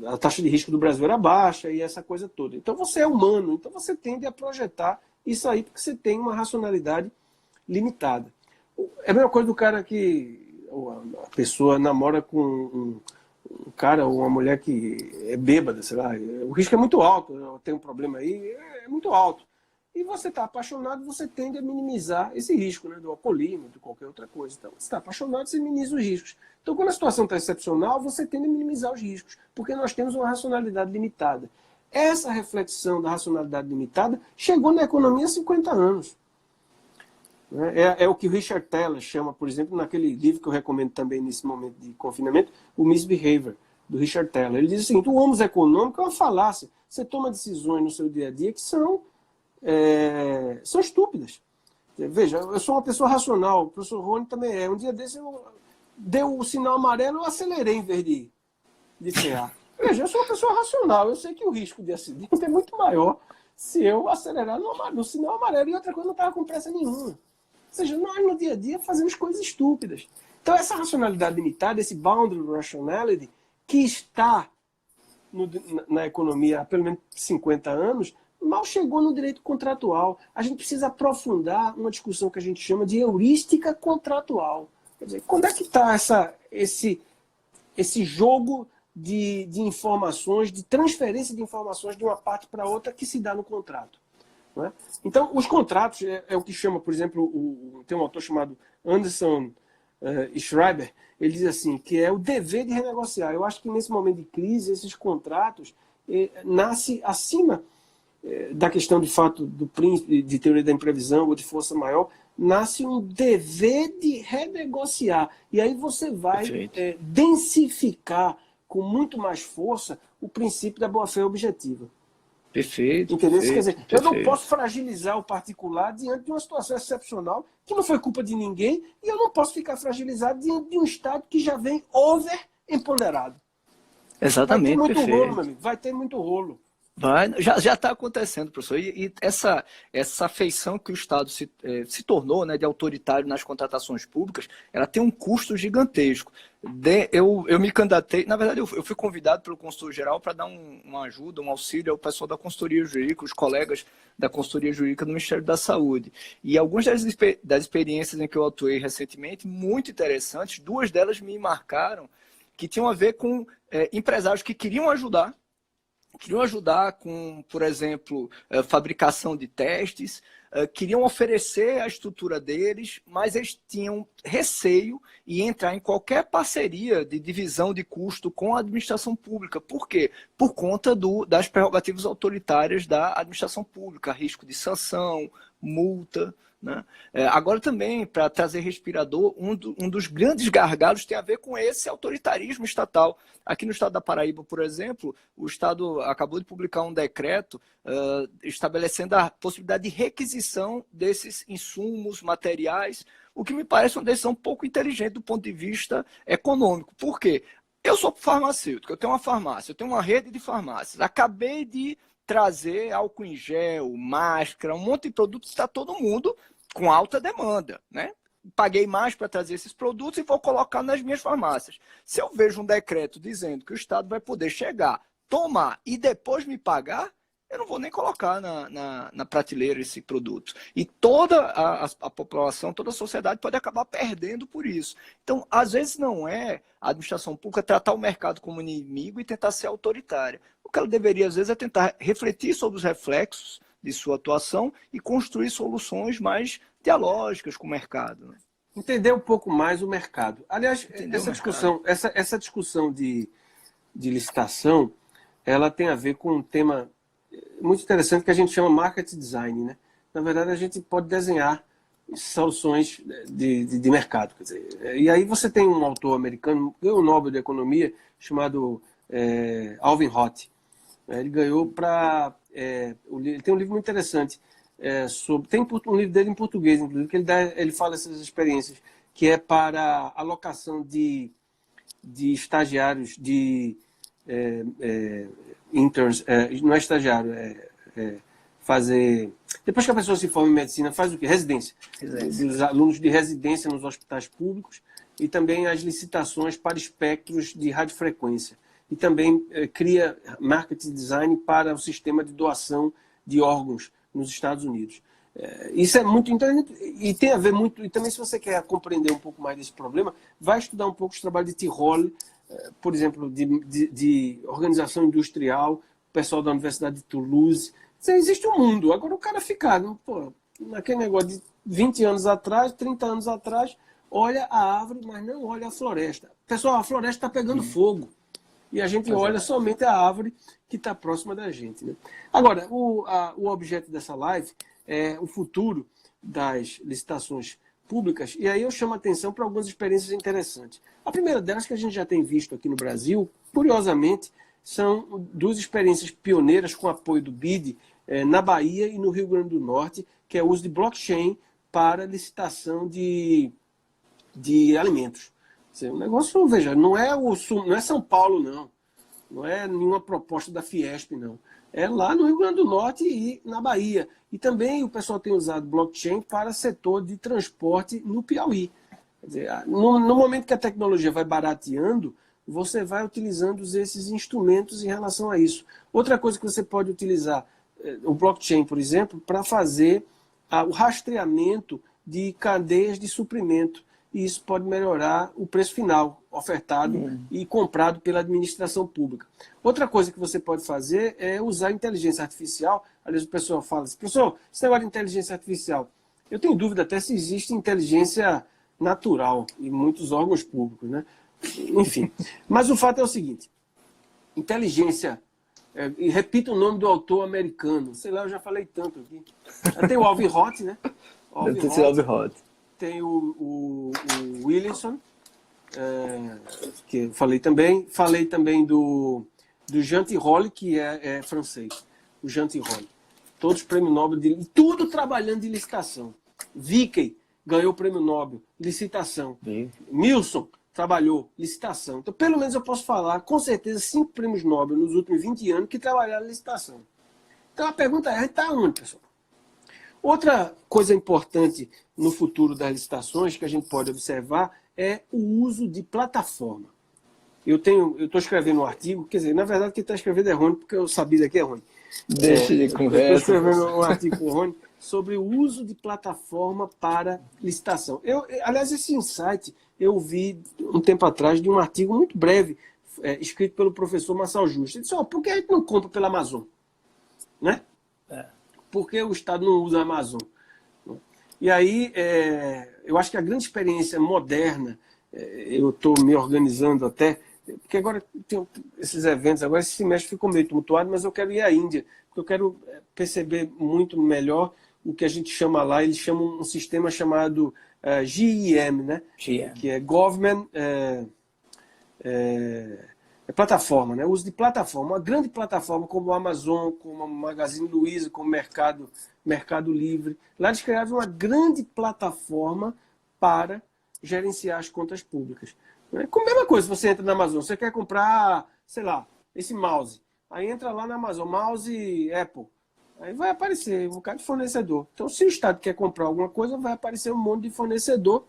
A taxa de risco do Brasil era baixa e essa coisa toda. Então você é humano, então você tende a projetar isso aí porque você tem uma racionalidade limitada. É a mesma coisa do cara que a pessoa namora com um cara ou uma mulher que é bêbada, sei lá. O risco é muito alto, tem um problema aí, é muito alto. E você está apaixonado, você tende a minimizar esse risco, né, do alcoolismo, de qualquer outra coisa. Então, você está apaixonado, você minimiza os riscos. Então, quando a situação está excepcional, você tende a minimizar os riscos, porque nós temos uma racionalidade limitada. Essa reflexão da racionalidade limitada chegou na economia há 50 anos. É o que o Richard Thaler chama, por exemplo, naquele livro que eu recomendo também nesse momento de confinamento, o Misbehavior, do Richard Thaler. Ele diz o seguinte: o homo econômico é uma falácia. Você toma decisões no seu dia a dia que são estúpidas. Veja, eu sou uma pessoa racional, o professor Rony também é. Um dia desse eu deu o sinal amarelo, eu acelerei em vez de frear. Veja, eu sou uma pessoa racional, eu sei que o risco de acidente é muito maior se eu acelerar no sinal amarelo. E outra coisa, não estava com pressa nenhuma. Ou seja, nós no dia a dia fazemos coisas estúpidas. Então essa racionalidade limitada, esse boundary rationality, que está na economia há pelo menos 50 anos, mal chegou no direito contratual. A gente precisa aprofundar uma discussão que a gente chama de heurística contratual. Quer dizer, quando é que está esse jogo de informações, de transferência de informações de uma parte para outra que se dá no contrato? Não é? Então, os contratos é o que chama, por exemplo, tem um autor chamado Anderson Schreiber, ele diz assim, que é o dever de renegociar. Eu acho que nesse momento de crise, esses contratos nascem acima da questão de fato do príncipe, de teoria da imprevisão ou de força maior, nasce um dever de renegociar. E aí você vai densificar com muito mais força o princípio da boa-fé objetiva. Perfeito. Entendeu? Perfeito, Quer dizer, perfeito. eu não posso fragilizar o particular diante de uma situação excepcional que não foi culpa de ninguém, e eu não posso ficar fragilizado diante de um Estado que já vem over-empoderado. Exatamente, vai ter muito perfeito. rolo, meu amigo. Vai ter muito rolo. Já está acontecendo, professor. E essa feição que o Estado se tornou, né, de autoritário nas contratações públicas, ela tem um custo gigantesco. Eu me candidatei, na verdade, eu fui convidado pelo consultor-geral para dar uma ajuda, um auxílio ao pessoal da consultoria jurídica, os colegas da consultoria jurídica do Ministério da Saúde. E algumas das experiências em que eu atuei recentemente, muito interessantes, duas delas me marcaram, que tinham a ver com empresários que queriam ajudar com, por exemplo, fabricação de testes, queriam oferecer a estrutura deles, mas eles tinham receio em entrar em qualquer parceria de divisão de custo com a administração pública. Por quê? Por conta das prerrogativas autoritárias da administração pública, risco de sanção, multa. Né? Agora também, para trazer respirador, um dos grandes gargalos tem a ver com esse autoritarismo estatal. Aqui no estado da Paraíba, por exemplo, o Estado acabou de publicar um decreto estabelecendo a possibilidade de requisição desses insumos, materiais, o que me parece uma decisão pouco inteligente do ponto de vista econômico. Por quê? Eu sou farmacêutico, eu tenho uma farmácia, eu tenho uma rede de farmácias, acabei de trazer álcool em gel, máscara, um monte de produtos, está todo mundo com alta demanda, né? Paguei mais para trazer esses produtos e vou colocar nas minhas farmácias. Se eu vejo um decreto dizendo que o Estado vai poder chegar, tomar e depois me pagar, eu não vou nem colocar na prateleira esse produto. E toda a população, toda a sociedade pode acabar perdendo por isso. Então, às vezes não é a administração pública tratar o mercado como inimigo e tentar ser autoritária. O que ela deveria, às vezes, é tentar refletir sobre os reflexos de sua atuação e construir soluções mais dialógicas com o mercado. Né? entender um pouco mais o mercado. Aliás, Entender o essa discussão de licitação, ela tem a ver com um tema muito interessante que a gente chama market design, né? Na verdade, a gente pode desenhar soluções de mercado. Quer dizer, e aí você tem um autor americano, ganhou o Nobel de Economia, chamado Alvin Roth. Ele ganhou para... ele tem um livro muito interessante, tem um livro dele em português, inclusive, que ele fala essas experiências, que é para alocação de estagiários, de interns, não é estagiário, fazer... Depois que a pessoa se forma em medicina, faz o quê? Residência. Os alunos de residência nos hospitais públicos e também as licitações para espectros de radiofrequência. E também cria marketing design para o sistema de doação de órgãos nos Estados Unidos. Isso é muito interessante e tem a ver muito... E também, se você quer compreender um pouco mais desse problema, vai estudar um pouco os trabalhos de Tirol, por exemplo, de organização industrial, o pessoal da Universidade de Toulouse. Existe um mundo. Agora o cara fica naquele negócio de 20 anos atrás, 30 anos atrás, olha a árvore, mas não olha a floresta. Pessoal, a floresta está pegando fogo. E a gente olha somente a árvore que está próxima da gente. Né? Agora, o objeto dessa live é o futuro das licitações públicas. E aí eu chamo a atenção para algumas experiências interessantes. A primeira delas, que a gente já tem visto aqui no Brasil, curiosamente, são duas experiências pioneiras com apoio do BID, na Bahia e no Rio Grande do Norte, que é o uso de blockchain para licitação de alimentos. O negócio, veja, não é São Paulo, não. Não é nenhuma proposta da Fiesp, não. É lá no Rio Grande do Norte e na Bahia. E também o pessoal tem usado blockchain para setor de transporte no Piauí. Quer dizer, no momento que a tecnologia vai barateando, você vai utilizando esses instrumentos em relação a isso. Outra coisa que você pode utilizar, o blockchain, por exemplo, para fazer o rastreamento de cadeias de suprimento. E isso pode melhorar o preço final ofertado e comprado pela administração pública. Outra coisa que você pode fazer é usar inteligência artificial. Aliás, o pessoal fala assim, professor, esse negócio de inteligência artificial, eu tenho dúvida até se existe inteligência natural em muitos órgãos públicos, né? Enfim, mas o fato é o seguinte, inteligência, e repito o nome do autor americano, sei lá, eu já falei tanto aqui. Tem o Alvin Roth, né? Alvin Roth. Tem o Williamson, que eu falei também. Falei também do Jean Tirole, que é francês. O Jean Tirole. Todos prêmio Nobel, tudo trabalhando de licitação. Vickey ganhou o prêmio Nobel, licitação. Milson trabalhou, licitação. Então, pelo menos eu posso falar, com certeza, 5 prêmios Nobel nos últimos 20 anos que trabalharam em licitação. Então, a pergunta é, a gente está onde, pessoal? Outra coisa importante no futuro das licitações que a gente pode observar é o uso de plataforma. Eu estou escrevendo um artigo, quer dizer, na verdade quem está escrevendo é Rony, porque eu sabia daqui é Rony. Deixa de conversa. Estou escrevendo um artigo com o Rony sobre o uso de plataforma para licitação. Aliás, esse insight eu vi um tempo atrás de um artigo muito breve, escrito pelo professor Marçal Justo. Ele disse, por que a gente não compra pela Amazon? Né? Por que o Estado não usa a Amazon? E aí, eu acho que a grande experiência moderna, eu estou me organizando até, porque agora tem esses eventos, agora esse semestre ficou meio tumultuado, mas eu quero ir à Índia, porque eu quero perceber muito melhor o que a gente chama lá, eles chamam um sistema chamado GEM, né? GEM. Que é Government... plataforma, né? O uso de plataforma. Uma grande plataforma como o Amazon, como o Magazine Luiza, como o Mercado Livre. Lá eles criaram uma grande plataforma para gerenciar as contas públicas. Com a mesma coisa, você entra na Amazon, você quer comprar, sei lá, esse mouse. Aí entra lá na Amazon, mouse Apple. Aí vai aparecer um bocado de fornecedor. Então, se o Estado quer comprar alguma coisa, vai aparecer um monte de fornecedor.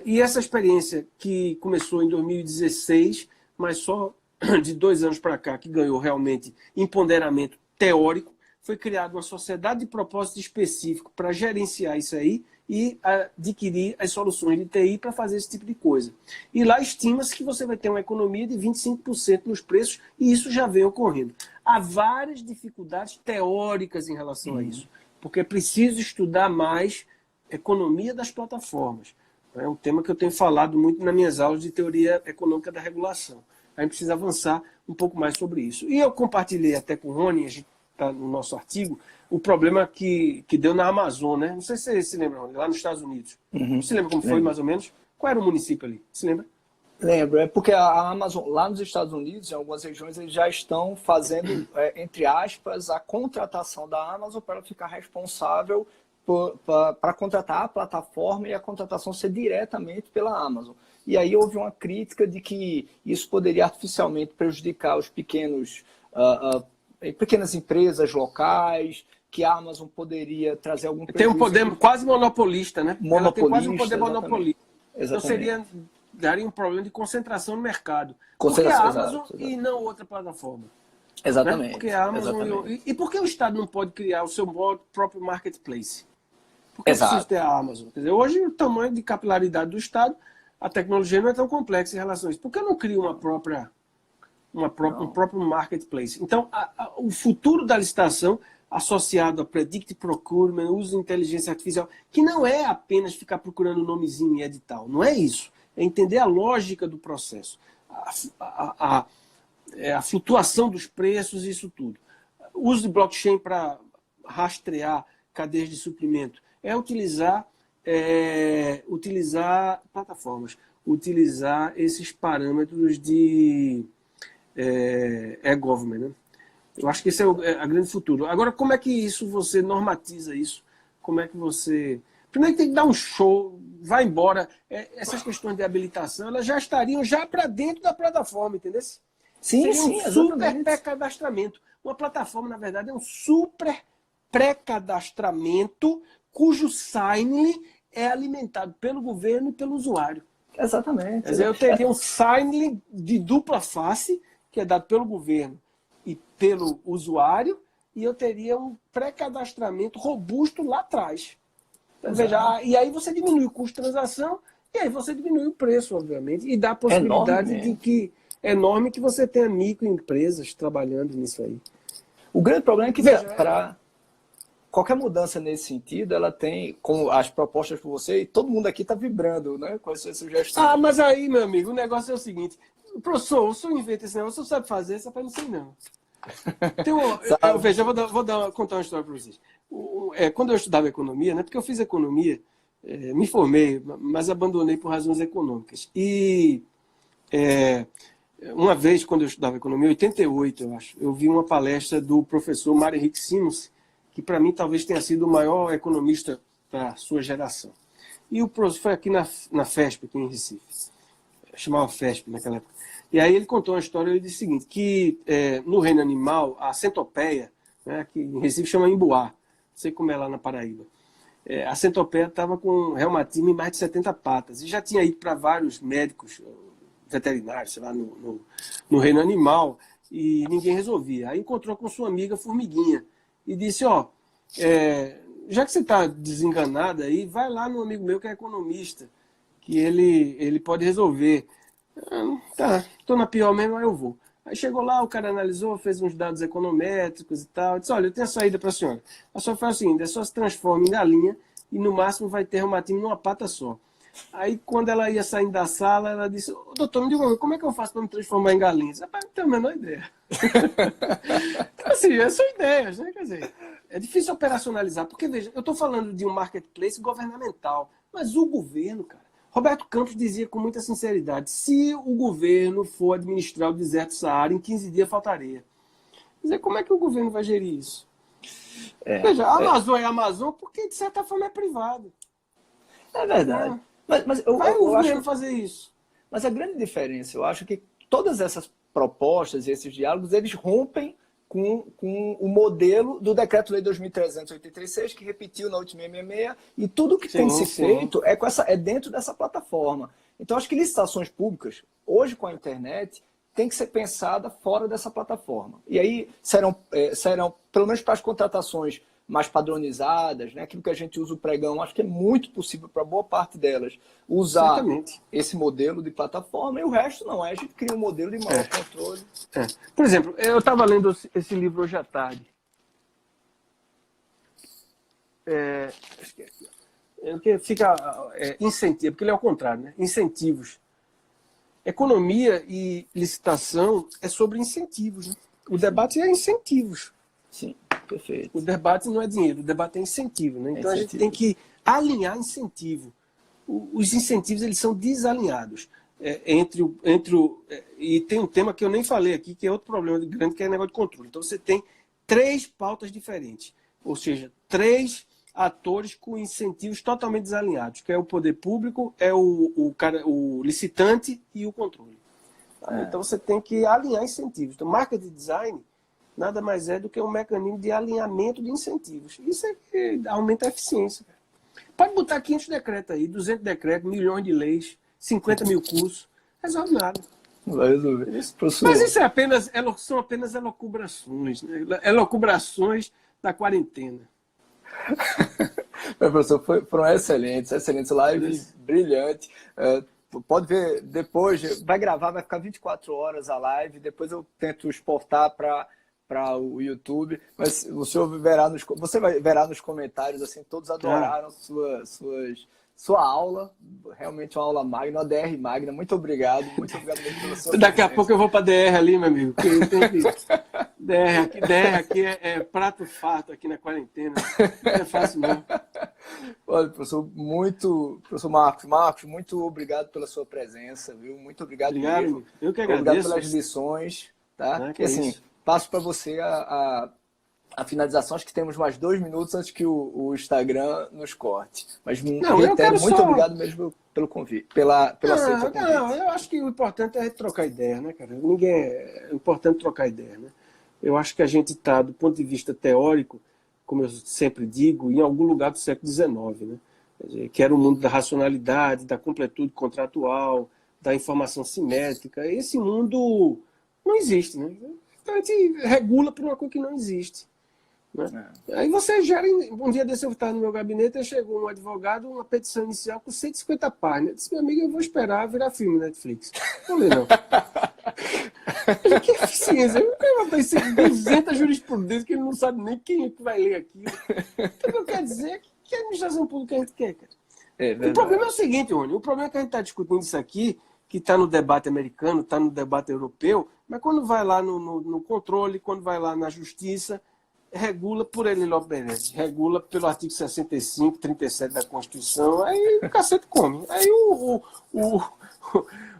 E essa experiência que começou em 2016... mas só de 2 anos para cá, que ganhou realmente empoderamento teórico, foi criada uma sociedade de propósito específico para gerenciar isso aí e adquirir as soluções de TI para fazer esse tipo de coisa. E lá estima-se que você vai ter uma economia de 25% nos preços, e isso já vem ocorrendo. Há várias dificuldades teóricas em relação a isso, porque é preciso estudar mais economia das plataformas. É um tema que eu tenho falado muito nas minhas aulas de teoria econômica da regulação. A gente precisa avançar um pouco mais sobre isso. E eu compartilhei até com o Rony, a gente está no nosso artigo, o problema que deu na Amazon, né? Não sei se você se lembra, Rony, lá nos Estados Unidos. Você lembra como foi, mais ou menos? Qual era o município ali? Se lembra? Lembro, é porque a Amazon, lá nos Estados Unidos, em algumas regiões, eles já estão fazendo, entre aspas, a contratação da Amazon para ficar responsável para contratar a plataforma e a contratação ser diretamente pela Amazon. E aí houve uma crítica de que isso poderia artificialmente prejudicar os pequenas empresas locais, que a Amazon poderia trazer algum prejuízo. Tem um poder quase monopolista, né? Monopolista, tem quase um poder monopolista. Exatamente. Então daria um problema de concentração no mercado. Concentração, porque a Amazon exato. E não outra plataforma. Exatamente. Né? Porque a Amazon e por que o Estado não pode criar o seu próprio marketplace? Por que precisa ter a Amazon? Quer dizer, hoje o tamanho de capilaridade do Estado, a tecnologia não é tão complexa em relação a isso. Por que não cria um próprio marketplace? Então, o futuro da licitação associado a Predictive Procurement, uso de inteligência artificial, que não é apenas ficar procurando o nomezinho em edital, não é isso. É entender a lógica do processo, a flutuação dos preços e isso tudo. O uso de blockchain para rastrear cadeias de suprimento é utilizar plataformas, utilizar esses parâmetros de e-government, né? Eu acho que esse é a grande futuro. Agora, como é que isso você normatiza isso? Como é que você... Primeiro tem que dar um show, vai embora. Essas questões de habilitação, elas já estariam já para dentro da plataforma, entendeu? Sim, Seria um super pré-cadastramento. Uma plataforma, na verdade, é um super pré-cadastramento cujo sign é alimentado pelo governo e pelo usuário. Exatamente. Quer dizer, eu teria um sign de dupla face, que é dado pelo governo e pelo usuário, e eu teria um pré-cadastramento robusto lá atrás. Então, veja, e aí você diminui o custo de transação, e aí você diminui o preço, obviamente, e dá a possibilidade enorme que você tenha microempresas trabalhando nisso aí. O grande problema é que para qualquer mudança nesse sentido, ela tem, com as propostas por você, e todo mundo aqui está vibrando, né, com essas sugestões. Mas aí, meu amigo, o negócio é o seguinte, professor, o senhor inventa esse negócio, o senhor sabe fazer, você não sei não. Veja, eu vou contar uma história para vocês. Quando eu estudava economia, né, porque eu fiz economia, me formei, mas abandonei por razões econômicas. E uma vez, quando eu estudava economia, em 88, eu acho, eu vi uma palestra do professor Mário Henrique Simons, que para mim talvez tenha sido o maior economista da sua geração. E o professor foi aqui na FESP, aqui em Recife. Chamava FESP naquela época. E aí ele contou uma história, ele disse o seguinte, que no reino animal, a centopeia, né, que em Recife chama emboá, não sei como é lá na Paraíba, a centopeia estava com reumatismo em mais de 70 patas, e já tinha ido para vários médicos veterinários, sei lá, no reino animal, e ninguém resolvia. Aí encontrou com sua amiga formiguinha, e disse, já que você está desenganada aí, vai lá no amigo meu que é economista, que ele pode resolver. Tá, estou na pior mesmo, aí eu vou. Aí chegou lá, o cara analisou, fez uns dados econométricos e tal. Disse, olha, eu tenho a saída para a senhora. A senhora faz o seguinte, a senhora se transforma em galinha e no máximo vai ter reumatismo numa pata só. Aí quando ela ia saindo da sala, ela disse, doutor, me diga, como é que eu faço para me transformar em galinha? Disse, rapaz, não tenho a menor ideia. Então, assim, são ideias, né? Quer dizer, é difícil operacionalizar, porque veja, eu estou falando de um marketplace governamental, mas o governo, cara, Roberto Campos dizia com muita sinceridade, se o governo for administrar o deserto Saara, em 15 dias faltaria. Quer dizer, como é que o governo vai gerir isso? Veja, a Amazon é a Amazon porque, de certa forma, é privado. É verdade. Mas o governo acho fazer isso. Mas a grande diferença, eu acho que todas essas propostas e esses diálogos, eles rompem com o modelo do Decreto-Lei 2386, que repetiu na última 666, e tudo que tem se feito é dentro dessa plataforma. Então, acho que licitações públicas, hoje com a internet, tem que ser pensada fora dessa plataforma. E aí serão pelo menos para as contratações mais padronizadas, né? Aquilo que a gente usa o pregão, acho que é muito possível para boa parte delas usar esse modelo de plataforma, e o resto não, a gente cria um modelo de maior controle. Por exemplo, eu estava lendo esse livro hoje à tarde. porque fica incentivo, porque ele é ao contrário, né? Incentivos. Economia e licitação é sobre incentivos, né? O debate é incentivos. Sim, perfeito. O debate não é dinheiro, o debate é incentivo, né? Então a gente tem que alinhar incentivo. Os incentivos, eles são desalinhados. E tem um tema que eu nem falei aqui, que é outro problema grande, que é o negócio de controle. Então você tem 3 pautas diferentes, ou seja, 3 atores com incentivos totalmente desalinhados, que é o poder público, é o licitante e o controle. Então você tem que alinhar incentivos. Então, marketing design nada mais é do que um mecanismo de alinhamento de incentivos. Isso é que aumenta a eficiência. Pode botar 500 decretos aí, 200 decretos, milhões de leis, 50 mil cursos. Resolve nada. Não vai resolver. Mas isso são apenas elucubrações, né? Elucubrações da quarentena. Mas, professor, foram excelentes lives, brilhante. Pode ver depois, vai gravar, vai ficar 24 horas a live, depois eu tento exportar para o YouTube, mas o senhor você verá nos comentários, assim, todos adoraram sua aula, realmente uma aula magna, uma DR magna. Muito obrigado mesmo pela sua Daqui a presença. pouco eu vou para DR ali, meu amigo. DR aqui é prato farto aqui na quarentena. Não é fácil, não. Olha, professor Marcos, muito obrigado pela sua presença, viu? Muito obrigado mesmo. Eu que agradeço. Obrigado pelas lições, tá? E assim, passo para você a finalização. Acho que temos mais 2 minutos antes que o Instagram nos corte. Mas reitero, muito obrigado mesmo pelo convite, pela aceitação do convite. Não, eu acho que o importante é trocar ideia, né, cara? É importante trocar ideia, né? Eu acho que a gente está, do ponto de vista teórico, como eu sempre digo, em algum lugar do século XIX, né? Quer dizer, que era o mundo da racionalidade, da completude contratual, da informação simétrica. Esse mundo não existe, né? Então a gente regula por uma coisa que não existe. Né? Aí você gera. Um dia desse eu estava no meu gabinete e chegou um advogado, uma petição inicial com 150 páginas. Eu disse, meu amigo, eu vou esperar virar filme na Netflix. Não lê, não. Que eficiência. Eu quero botar 200 jurisprudências que ele não sabe nem quem é que vai ler aquilo. Então, o que eu quero dizer é que a administração pública a gente quer, cara. O problema é o seguinte, Rony. O problema é que a gente está discutindo isso aqui, que está no debate americano, está no debate europeu, mas quando vai lá no controle, quando vai lá na justiça, regula por ele, Lopes, regula pelo artigo 65, 37 da Constituição, aí o cacete come. Aí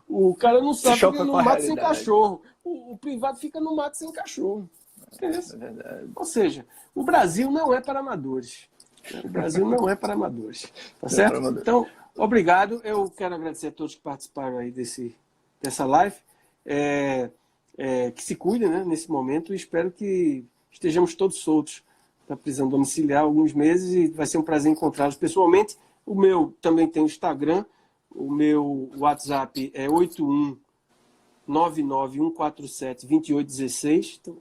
o cara não sabe que no mato sem cachorro. O privado fica no mato sem cachorro. Ou seja, o Brasil não é para amadores. O Brasil não é para amadores. Tá certo? Então, obrigado. Eu quero agradecer a todos que participaram aí dessa live. Que se cuidem, né, nesse momento, e espero que estejamos todos soltos da prisão domiciliar alguns meses, e vai ser um prazer encontrá-los pessoalmente. O meu também tem o Instagram, o meu WhatsApp é 81991472816, então,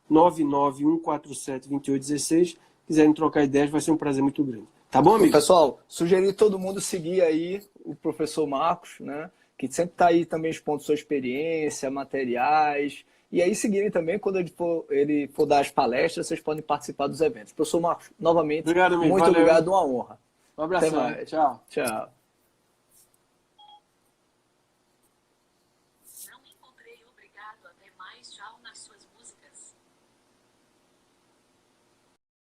81991472816. Quiserem trocar ideias, vai ser um prazer muito grande. Tá bom, amigo? Pessoal, sugeri todo mundo seguir aí o professor Marcos, né, que sempre está aí também expondo sua experiência, materiais. E aí seguirem também, quando ele for dar as palestras, vocês podem participar dos eventos. Professor Marcos, novamente, obrigado, amigo. Muito obrigado, uma honra. Um abraço. Tchau. Tchau. Não encontrei obrigado até mais tchau nas suas